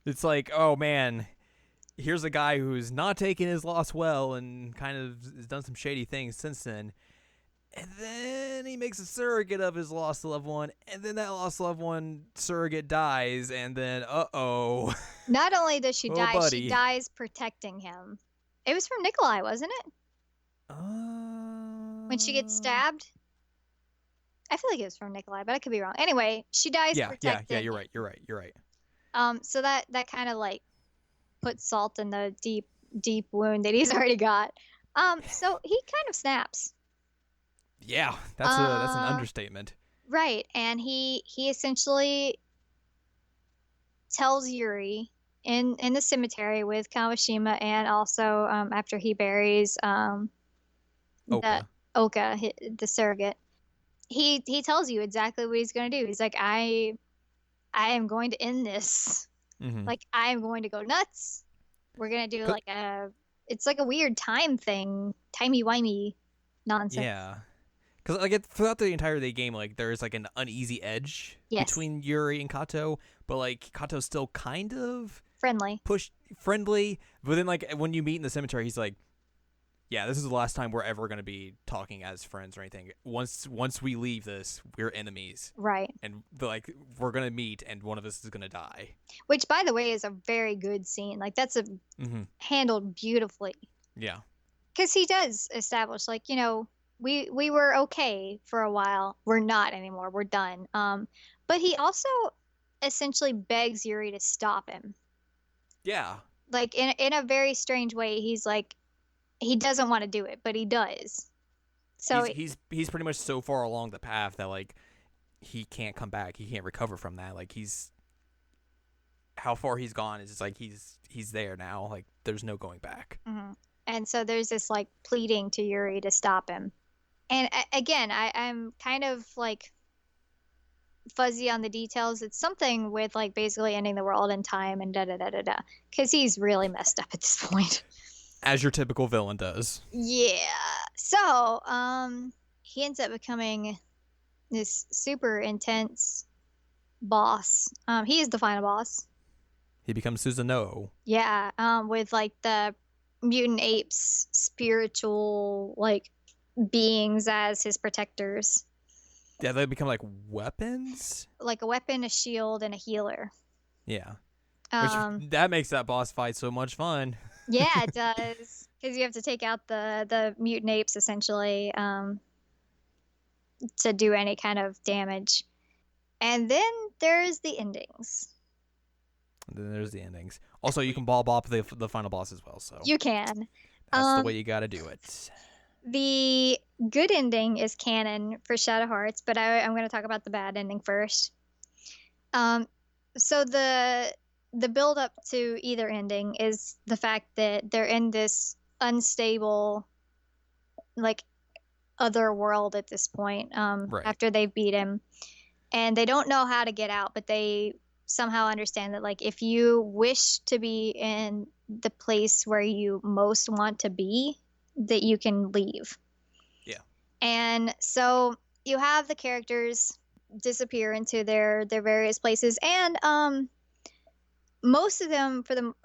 It's like, oh man, here's a guy who's not taking his loss well and kind of has done some shady things since then. And then he makes a surrogate of his lost loved one, and then that lost loved one surrogate dies, and then uh-oh. Not only does she die, buddy. she dies protecting him. It was from Nikolai, wasn't it? When she gets stabbed? I feel like it was from Nikolai, but I could be wrong. Anyway, she dies protecting. Yeah, you're right. So that kind of like puts salt in the deep wound that he's already got. So he kind of snaps. Yeah, that's an understatement. Right, and he essentially tells Yuri in the cemetery with Kawashima, and also after he buries Oka, the surrogate, he tells you exactly what he's going to do. He's like, I am going to end this. Mm-hmm. Like, I am going to go nuts. We're going to do like it's like a weird time thing, timey-wimey nonsense. Yeah. Because like throughout the entire game, like there's like an uneasy edge between Yuri and Kato, but like Kato's still kind of friendly. But then like when you meet in the cemetery, he's like, "Yeah, this is the last time we're ever gonna be talking as friends or anything. Once we leave this, we're enemies, right? And like we're gonna meet, and one of us is gonna die." Which, by the way, is a very good scene. Like that's handled beautifully. Yeah, because he does establish like we were okay for a while. We're not anymore. We're done. But he also essentially begs Yuri to stop him. Yeah. Like in a very strange way, he's like he doesn't want to do it, but he does. So he's pretty much so far along the path that like he can't come back. He can't recover from that. Like how far he's gone is just like he's there now. Like there's no going back. Mm-hmm. And so there's this like pleading to Yuri to stop him. And again, I'm kind of like fuzzy on the details. It's something with like basically ending the world in time and da-da-da-da-da. Because he's really messed up at this point. As your typical villain does. Yeah. So, he ends up becoming this super intense boss. He is the final boss. He becomes Susanoo. Yeah. With like the mutant apes, spiritual like beings as his protectors. Yeah, they become like weapons? Like a weapon, a shield, and a healer. Yeah. That makes that boss fight so much fun. Yeah, it does. Because you have to take out the mutant apes essentially to do any kind of damage. And then there's the endings. Also, you can ball bop the final boss as well. So you can. That's the way you got to do it. The good ending is canon for Shadow Hearts, but I'm going to talk about the bad ending first. So the build up to either ending is the fact that they're in this unstable, like, other world at this point. Right. After they've beat him, and they don't know how to get out, but they somehow understand that, like, if you wish to be in the place where you most want to be, that you can leave. Yeah. And so you have the characters disappear into their various places, and most of them for them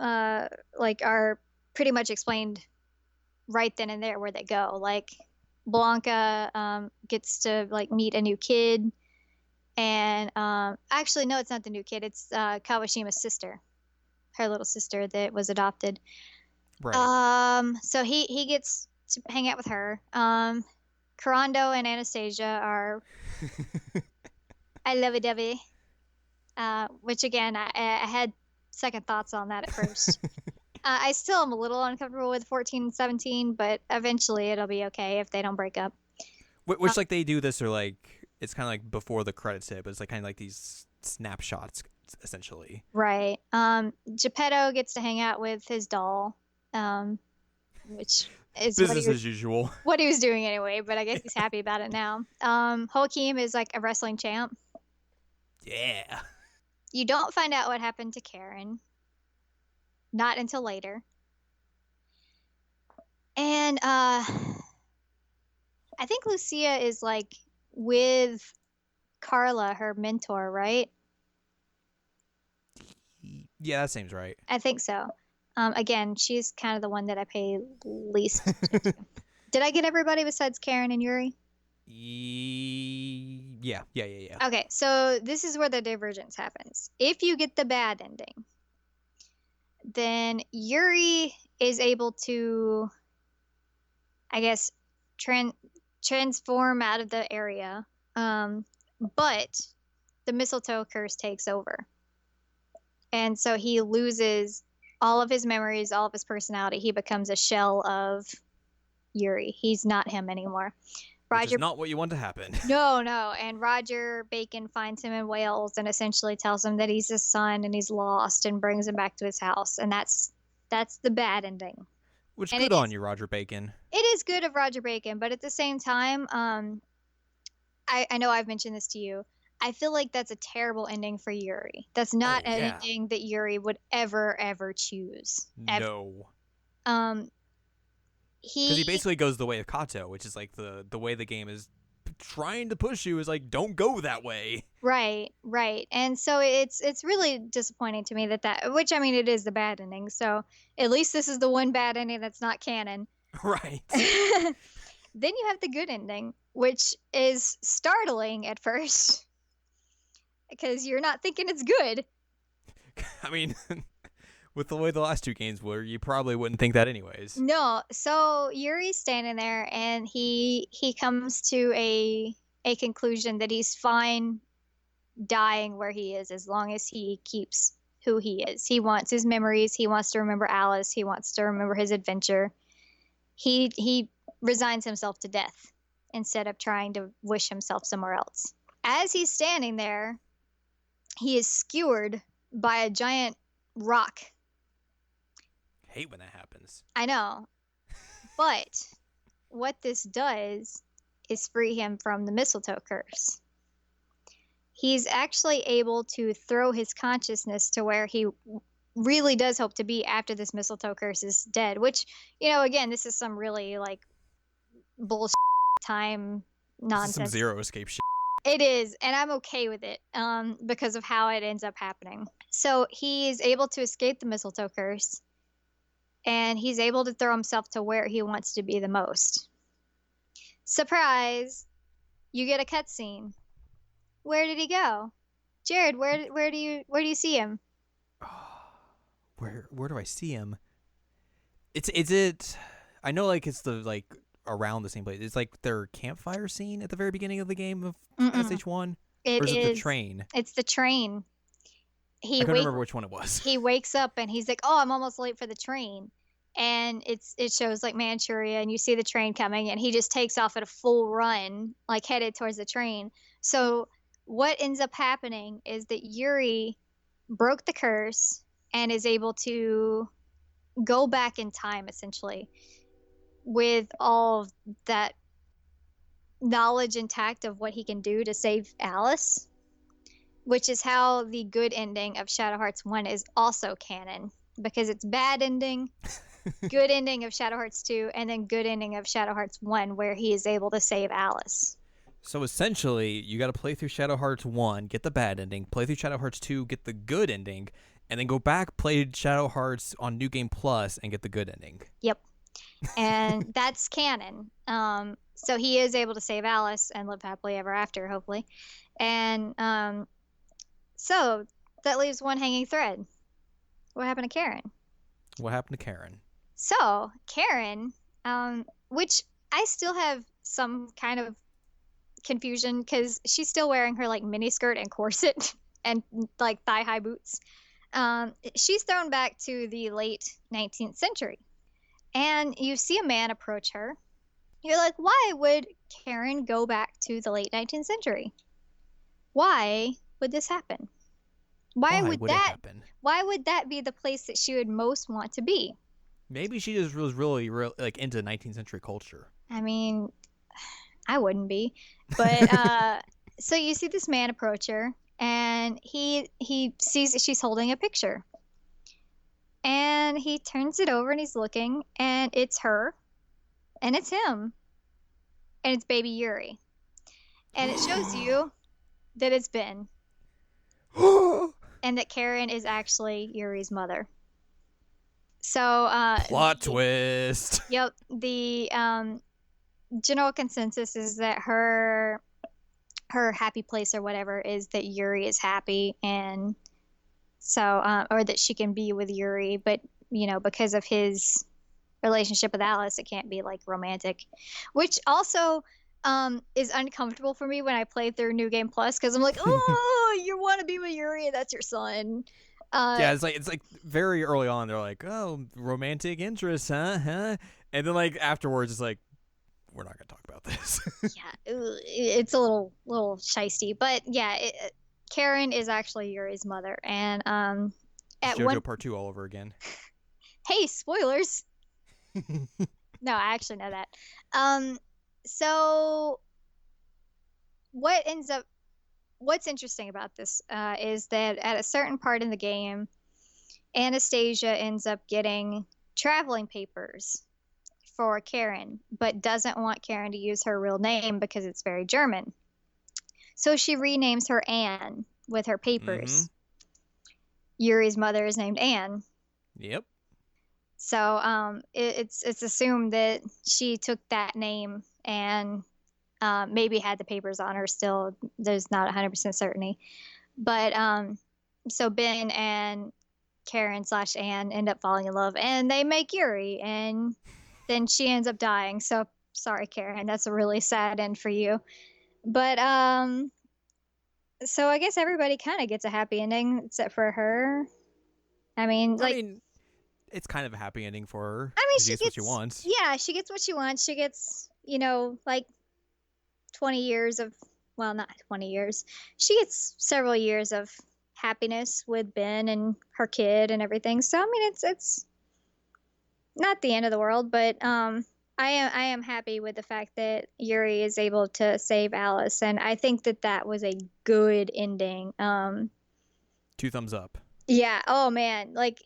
like are pretty much explained right then and there where they go. Like Blanca gets to like meet a new kid, and actually no, it's not the new kid, it's Kawashima's sister, her little sister that was adopted. Right. So he gets to hang out with her. Karando and Anastasia are I lovey-dovey. Which again, I had second thoughts on that at first. I still am a little uncomfortable with 14 and 17, but eventually it'll be okay if they don't break up. Which like they do this, or like it's kind of like before the credits hit, but it's like kind of like these snapshots essentially. Right. Geppetto gets to hang out with his doll, which is business as usual. What he was doing anyway, but I guess he's happy about it now. Joaquim is like a wrestling champ. Yeah. You don't find out what happened to Karen. Not until later. And I think Lucia is like with Carla, her mentor, right? Yeah, that seems right. I think so. Again, she's kind of the one that I pay least attention to. Did I get everybody besides Karen and Yuri? Yeah. Okay, so this is where the divergence happens. If you get the bad ending, then Yuri is able to, I guess, transform out of the area, but the mistletoe curse takes over. And so he loses all of his memories, all of his personality. He becomes a shell of Yuri. He's not him anymore. Which is not what you want to happen. No. And Roger Bacon finds him in Wales and essentially tells him that he's his son and he's lost and brings him back to his house. And that's the bad ending. Which good on you, Roger Bacon. It is good of Roger Bacon, but at the same time, I know I've mentioned this to you. I feel like that's a terrible ending for Yuri. That's not an ending that Yuri would ever choose. Ever. No. Because he basically goes the way of Kato, which is like the way the game is trying to push you is like, don't go that way. Right. And so it's really disappointing to me that which, I mean, it is the bad ending. So at least this is the one bad ending that's not canon. Right. Then you have the good ending, which is startling at first because you're not thinking it's good. I mean, with the way the last two games were, you probably wouldn't think that anyways. No. So Yuri's standing there and he comes to a conclusion that he's fine dying where he is as long as he keeps who he is. He wants his memories. He wants to remember Alice. He wants to remember his adventure. He resigns himself to death instead of trying to wish himself somewhere else. As he's standing there, he is skewered by a giant rock. Hate when that happens. I know. But what this does is free him from the mistletoe curse. He's actually able to throw his consciousness to where he really does hope to be after this mistletoe curse is dead, which, again, this is some really like bullshit time nonsense. Some Zero Escape shit. It is, and I'm okay with it because of how it ends up happening. So he is able to escape the mistletoe curse, and he's able to throw himself to where he wants to be the most. Surprise! You get a cutscene. Where did he go? Jared, where do you see him? Where do I see him? Is it? I know, like it's the like around the same place. It's like their campfire scene at the very beginning of the game of SH1. Or is it the train? It's the train. I couldn't remember which one it was. He wakes up and he's like, "Oh, I'm almost late for the train." And it shows like Manchuria, and you see the train coming, and he just takes off at a full run, like headed towards the train. So what ends up happening is that Yuri broke the curse and is able to go back in time, essentially, with all of that knowledge intact of what he can do to save Alice, which is how the good ending of Shadow Hearts 1 is also canon, because it's bad ending, good ending of Shadow Hearts 2, and then good ending of Shadow Hearts 1 where he is able to save Alice. So essentially, you got to play through Shadow Hearts 1, get the bad ending, play through Shadow Hearts 2, get the good ending, and then go back, play Shadow Hearts on New Game Plus, and get the good ending. Yep. And that's canon. So he is able to save Alice and live happily ever after, hopefully. And so that leaves one hanging thread. What happened to Karen? What happened to Karen? So Karen, which I still have some kind of confusion because she's still wearing her like mini skirt and corset and like thigh high boots. She's thrown back to the late 19th century, and you see a man approach her. You're like, why would Karen go back to the late 19th century? Why would this happen? Why would it that happen? Why would that be the place that she would most want to be? Maybe she just was really like into 19th century culture. I mean, I wouldn't be. But so you see this man approach her, and he sees that she's holding a picture. And he turns it over and he's looking, and it's her, and it's him, and it's baby Yuri. And it shows you that it's Ben, and that Karen is actually Yuri's mother. So Plot twist. Yep, the general consensus is that her happy place or whatever is that Yuri is happy, and so or that she can be with Yuri, but because of his relationship with Alice, it can't be like romantic, which also is uncomfortable for me when I play through New Game Plus, because I'm like, oh, you want to be with Yuri, and that's your son. Yeah, it's like very early on. They're like, oh, romantic interest, huh? And then like afterwards, it's like, we're not gonna talk about this. Yeah, it's a little shisty, but yeah, Karen is actually Yuri's mother, and at JoJo Part 2 all over again. Hey, spoilers. No, I actually know that. So what's interesting about this is that at a certain part in the game, Anastasia ends up getting traveling papers for Karen, but doesn't want Karen to use her real name because it's very German. So she renames her Anne with her papers. Mm-hmm. Yuri's mother is named Anne. Yep. So it's assumed that she took that name and maybe had the papers on her still. There's not 100% certainty. But so Ben and Karen / Anne end up falling in love, and they make Yuri, and then she ends up dying. So sorry, Karen, that's a really sad end for you. But so I guess everybody kind of gets a happy ending except for her. I mean, it's kind of a happy ending for her. I mean, she gets what she wants. Yeah, she gets what she wants. She gets, like 20 years of, well, not 20 years. She gets several years of happiness with Ben and her kid and everything. So I mean, it's not the end of the world, but I am happy with the fact that Yuri is able to save Alice, and I think that was a good ending. 2 thumbs up. Yeah. Oh man, like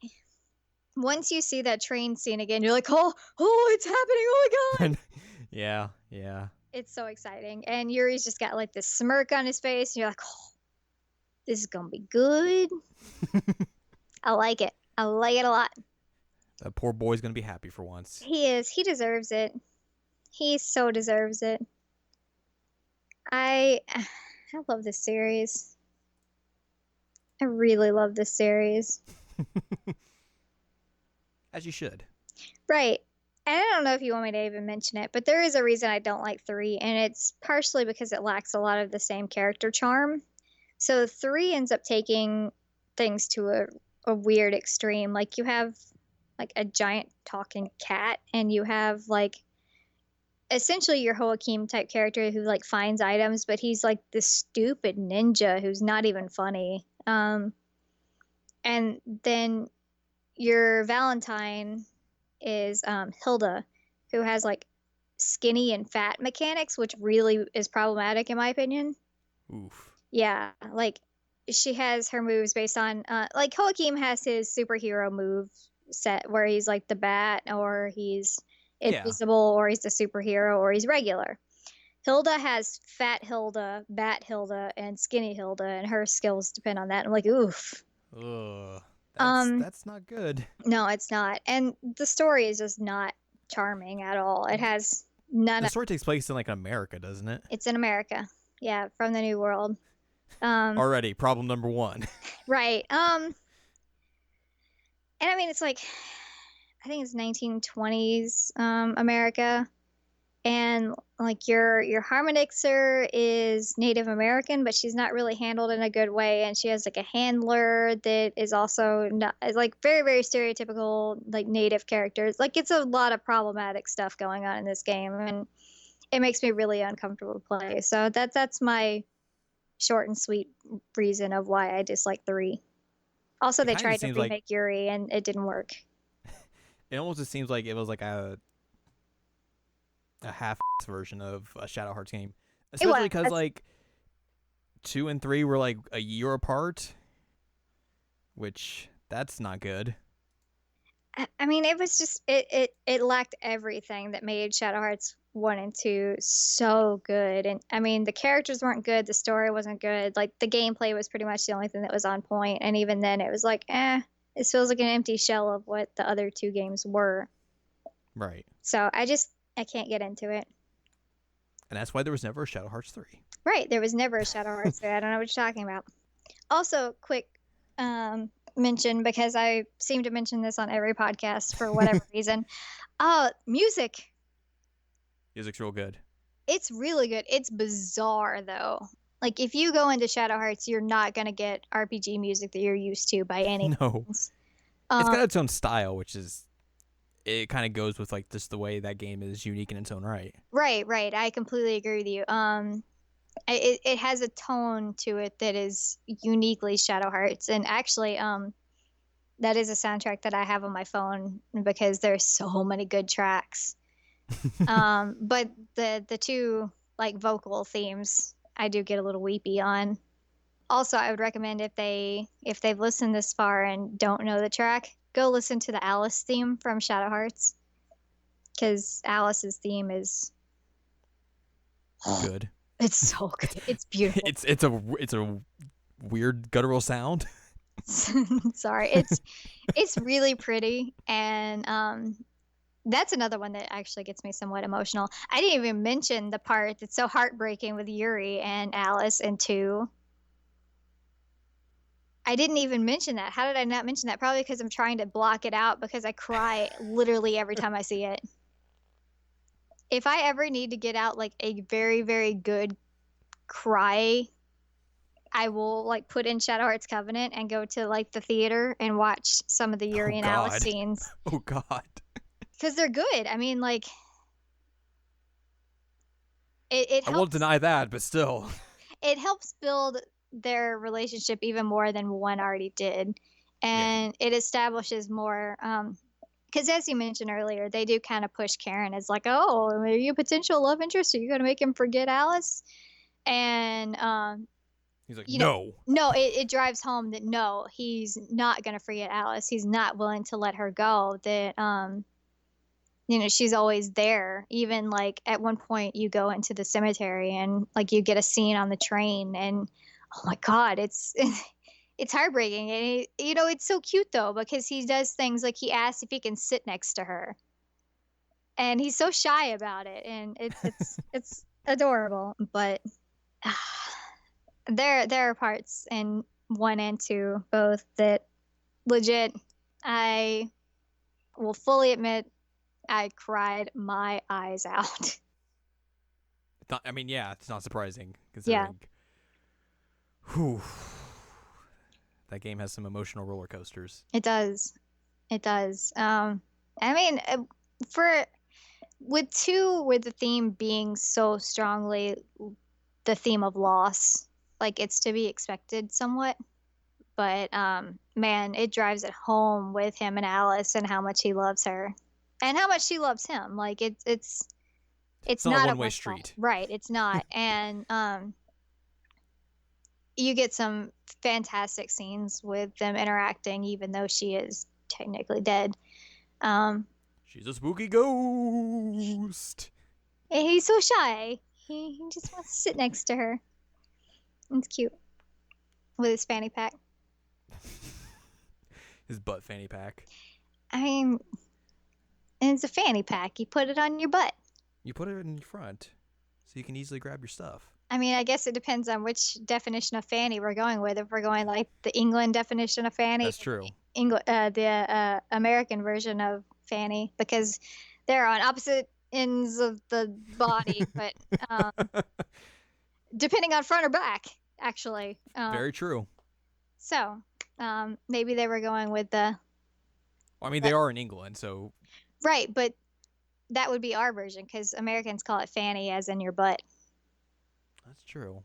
once you see that train scene again, you're like, oh, it's happening! Oh my god! Yeah. It's so exciting, and Yuri's just got like this smirk on his face, and you're like, oh, this is gonna be good. I like it. I like it a lot. That poor boy's gonna be happy for once. He is. He deserves it. He so deserves it. I love this series. I really love this series. As you should. Right. And I don't know if you want me to even mention it, but there is a reason I don't like 3, and it's partially because it lacks a lot of the same character charm. So 3 ends up taking things to a weird extreme. Like you have like a giant talking cat, and you have like essentially your Joaquin type character who like finds items, but he's like this stupid ninja who's not even funny. And then your Valentine is Hilda, who has like skinny and fat mechanics, which really is problematic in my opinion. Oof. Yeah, like she has her moves based on like Joaquin has his superhero move set where he's like the bat, or he's invisible, or he's the superhero, or he's regular. Hilda has fat Hilda, bat Hilda, and skinny Hilda, and her skills depend on that. I'm like, oof. Ugh. That's not good. No, it's not. And the story is just not charming at all. It has none. The story takes place in like America, doesn't it? It's in America. Yeah, from the New World. Already, problem number 1. Right. And I mean, it's like, I think it's 1920s America. and like your harmonixer is Native American, but she's not really handled in a good way, and she has like a handler that is also not is like very very stereotypical like Native characters. Like it's a lot of problematic stuff going on in this game, and it makes me really uncomfortable to play. So that's my short and sweet reason of why I dislike 3. Also, It they kind of tried to seems like remake Yuri, and it didn't work. it almost just seems like it was like a half version of a Shadow Hearts game, especially because like 2 and 3 were like a year apart, which that's not good. I mean, it was just it lacked everything that made Shadow Hearts 1 and 2 so good. And I mean, the characters weren't good, the story wasn't good, like the gameplay was pretty much the only thing that was on point. And even then, it was like, it feels like an empty shell of what the other 2 games were. Right. So I can't get into it. And that's why there was never a Shadow Hearts 3. Right, there was never a Shadow Hearts 3. I don't know what you're talking about. Also, quick mention, because I seem to mention this on every podcast for whatever reason. Music. Music's real good. It's really good. It's bizarre though. Like if you go into Shadow Hearts, you're not gonna get RPG music that you're used to by any means. No. It's got its own style, which is it kind of goes with like just the way that game is unique in its own right. Right. I completely agree with you. It has a tone to it that is uniquely Shadow Hearts, and actually, that is a soundtrack that I have on my phone because there's so many good tracks. But the 2 like vocal themes, I do get a little weepy on. Also, I would recommend if they've listened this far and don't know the track, go listen to the Alice theme from Shadow Hearts, because Alice's theme is good. It's so good. It's beautiful. It's a weird guttural sound. Sorry, it's really pretty, and that's another one that actually gets me somewhat emotional. I didn't even mention the part that's so heartbreaking with Yuri and Alice in 2. I didn't even mention that. How did I not mention that? Probably because I'm trying to block it out, because I cry literally every time I see it. If I ever need to get out like a very, very good cry, I will like put in Shadow Hearts Covenant and go to like the theater and watch some of the Yuri and Alice scenes. Oh God. Because they're good. I mean, like, it helps, I won't deny that, but still. It helps build their relationship even more than 1 already did. And it establishes more, because as you mentioned earlier, they do kind of push Karen as like, oh, are you a potential love interest? Are you going to make him forget Alice? And he's like, no. It drives home that no, he's not going to forget Alice. He's not willing to let her go. That she's always there. Even like at one point you go into the cemetery and like you get a scene on the train, and oh my God, it's heartbreaking. And it's so cute though, because he does things like he asks if he can sit next to her, and he's so shy about it, and it's adorable. But there are parts in 1 and 2 both that legit, I will fully admit, I cried my eyes out. It's not surprising considering. Whew, that game has some emotional roller coasters. It does. I mean, with 2, with the theme being so strongly the theme of loss, like it's to be expected somewhat. But man, it drives it home with him and Alice and how much he loves her. And how much she loves him. Like it's not a one-way street. Right, it's not. And you get some fantastic scenes with them interacting, even though she is technically dead. She's a spooky ghost. He's so shy. He just wants to sit next to her. It's cute. With his fanny pack. His butt fanny pack. I mean, it's a fanny pack. You put it on your butt. You put it in your front, so you can easily grab your stuff. I mean, I guess it depends on which definition of fanny we're going with. If we're going like the England definition of fanny. That's true. The American version of fanny, because they're on opposite ends of the body, but depending on front or back, actually. Very true. So maybe they were going with the. I mean, they are in England, so. Right, but that would be our version because Americans call it fanny, as in your butt. That's true.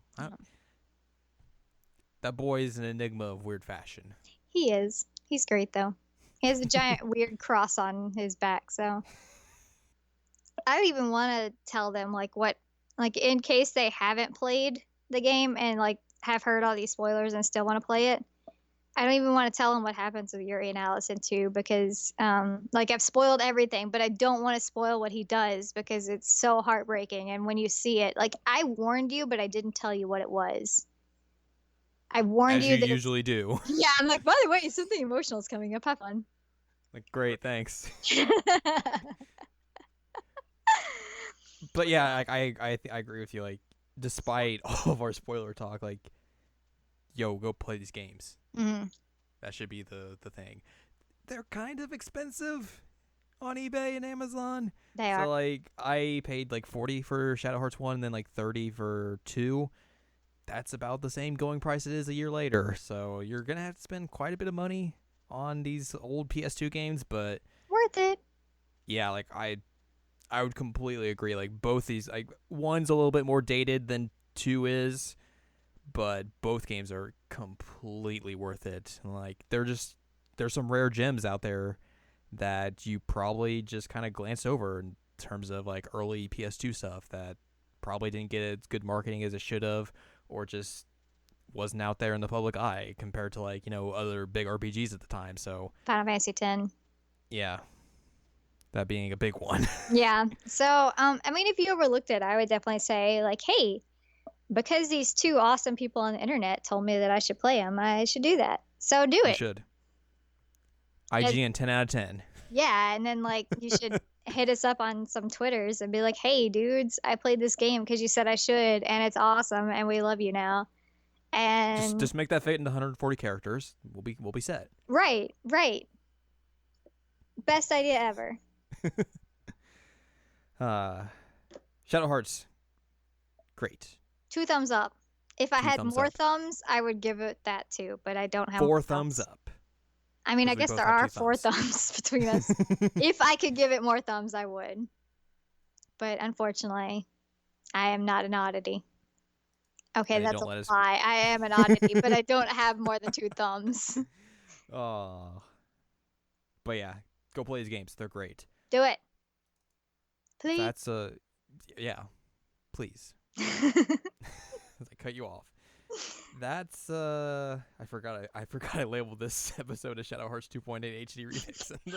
That boy is an enigma of weird fashion. He is. He's great, though. He has a giant weird cross on his back, so. I don't even want to tell them, like, what, like, in case they haven't played the game and, like, have heard all these spoilers and still want to play it. I don't even want to tell them what happens with Yuri and Allison, too, because, like, I've spoiled everything, but I don't want to spoil what he does because it's so heartbreaking. And when you see it, like, I warned you, but I didn't tell you what it was. I warned you that that usually do. Yeah, I'm like, by the way, something emotional is coming up. Have fun. Like, great, thanks. But yeah, I agree with you. Like, despite all of our spoiler talk, like, yo, go play these games. Mm-hmm. That should be the thing. They're kind of expensive on eBay and Amazon. They are. So, like, I paid like $40 for Shadow Hearts 1 and then like $30 for 2. That's about the same going price it is a year later. So you're going to have to spend quite a bit of money on these old PS2 games, but worth it. Yeah, like I would completely agree. Like both these, like one's a little bit more dated than 2 is, but both games are completely worth it. Like there's some rare gems out there that you probably just kind of glanced over in terms of like early PS2 stuff that probably didn't get as good marketing as it should have, or just wasn't out there in the public eye compared to like, other big RPGs at the time. So Final Fantasy X. Yeah. That being a big one. Yeah. So, I mean, if you overlooked it, I would definitely say like, hey, because these two awesome people on the internet told me that I should play them, I should do that. So do it. You should. IGN 10 out of 10. Yeah. And then like you should hit us up on some Twitters and be like, hey, dudes, I played this game because you said I should, and it's awesome, and we love you now. And just make that fit into 140 characters. We'll be set. Right. Best idea ever. Shadow Hearts, great. 2 thumbs up. If I had thumbs more up. thumbs, I would give it that too, but I don't have 4 more thumbs up. I mean, I 'Cause we guess both there have are 2 4 thumbs. thumbs between us. If I could give it more thumbs, I would. But unfortunately, I am not an oddity. Okay, And that's a don't let us- lie. I am an oddity, but I don't have more than 2 thumbs. Oh. But yeah, go play these games. They're great. Do it. Please. That's yeah. Please. I cut you off. That's I forgot I labeled this episode of Shadow Hearts 2.8 HD remix in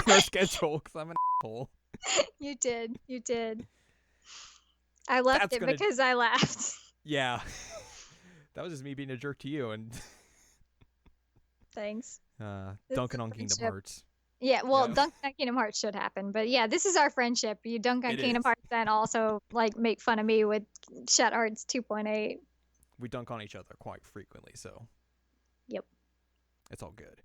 the schedule because I'm an asshole. You did. I left That's it gonna- because I laughed. Yeah. That was just me being a jerk to you and Thanks. This dunking is on Kingdom friendship. Hearts. Yeah, well, Yeah. dunk on Kingdom Hearts should happen, but yeah, this is our friendship. You dunk on It Kingdom is. Hearts and also like make fun of me with Shadow Hearts 2.8. We dunk on each other quite frequently, so Yep. it's all good.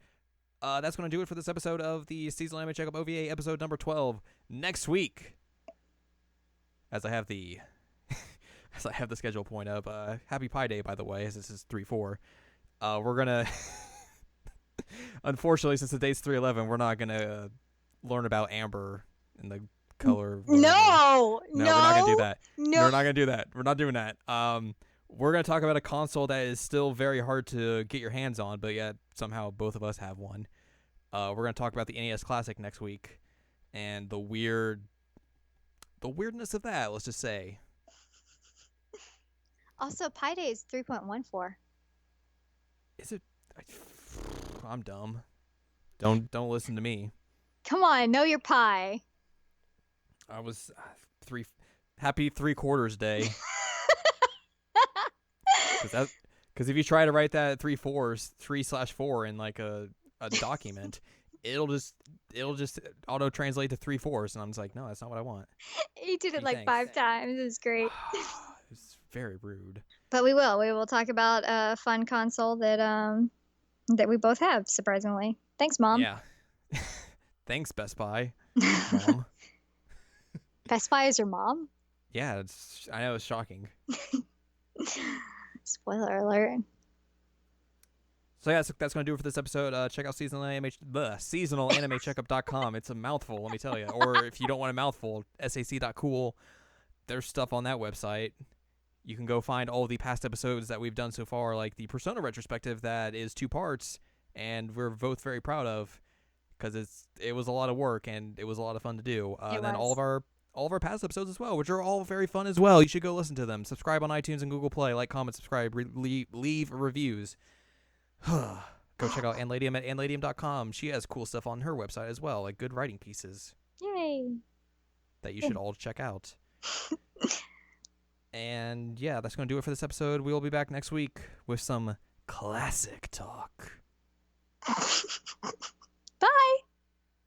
That's going to do it for this episode of the Seasonal Anime Checkup OVA episode number 12. Next week, as I have the schedule point up, Happy Pi Day, by the way, as this is 3/4. We're going to, unfortunately, since the date's 3/11, we're not going to learn about Amber and the color. whatever. No, we're not going to do that. No. We're not going to do that. We're not doing that. We're going to talk about a console that is still very hard to get your hands on, but yet somehow both of us have one. We're going to talk about the NES Classic next week and the weirdness of that, let's just say. Also, Pi Day is 3.14. Is it? I'm dumb. Don't listen to me. Come on, know your pi. I was happy 3/4 day. Because if you try to write that 3/4 in like a document, it'll just auto translate to 3/4, and I'm just like, no, that's not what I want. He did it Gee, like thanks. 5 times. It's great. It's very rude. But we will talk about a fun console that we both have, surprisingly. Thanks, Mom. Yeah. Thanks, Best Buy. Mom. Best Buy is your mom? Yeah, I know it's shocking. Spoiler alert. So yeah, that's going to do it for this episode. Check out seasonalanimeCheckup.com. It's a mouthful, let me tell you. Or if you don't want a mouthful, sac.cool. There's stuff on that website. You can go find all the past episodes that we've done so far, like the Persona retrospective that is 2 parts, and we're both very proud of because it was a lot of work and it was a lot of fun to do. And then all of our past episodes as well, which are all very fun as well. You should go listen to them. Subscribe on iTunes and Google Play. Like, comment, subscribe, leave reviews. Go check out Ladyem at Ladyem.com. She has cool stuff on her website as well, like good writing pieces. Yay. That you should all check out. And yeah, that's going to do it for this episode. We will be back next week with some classic talk. Bye.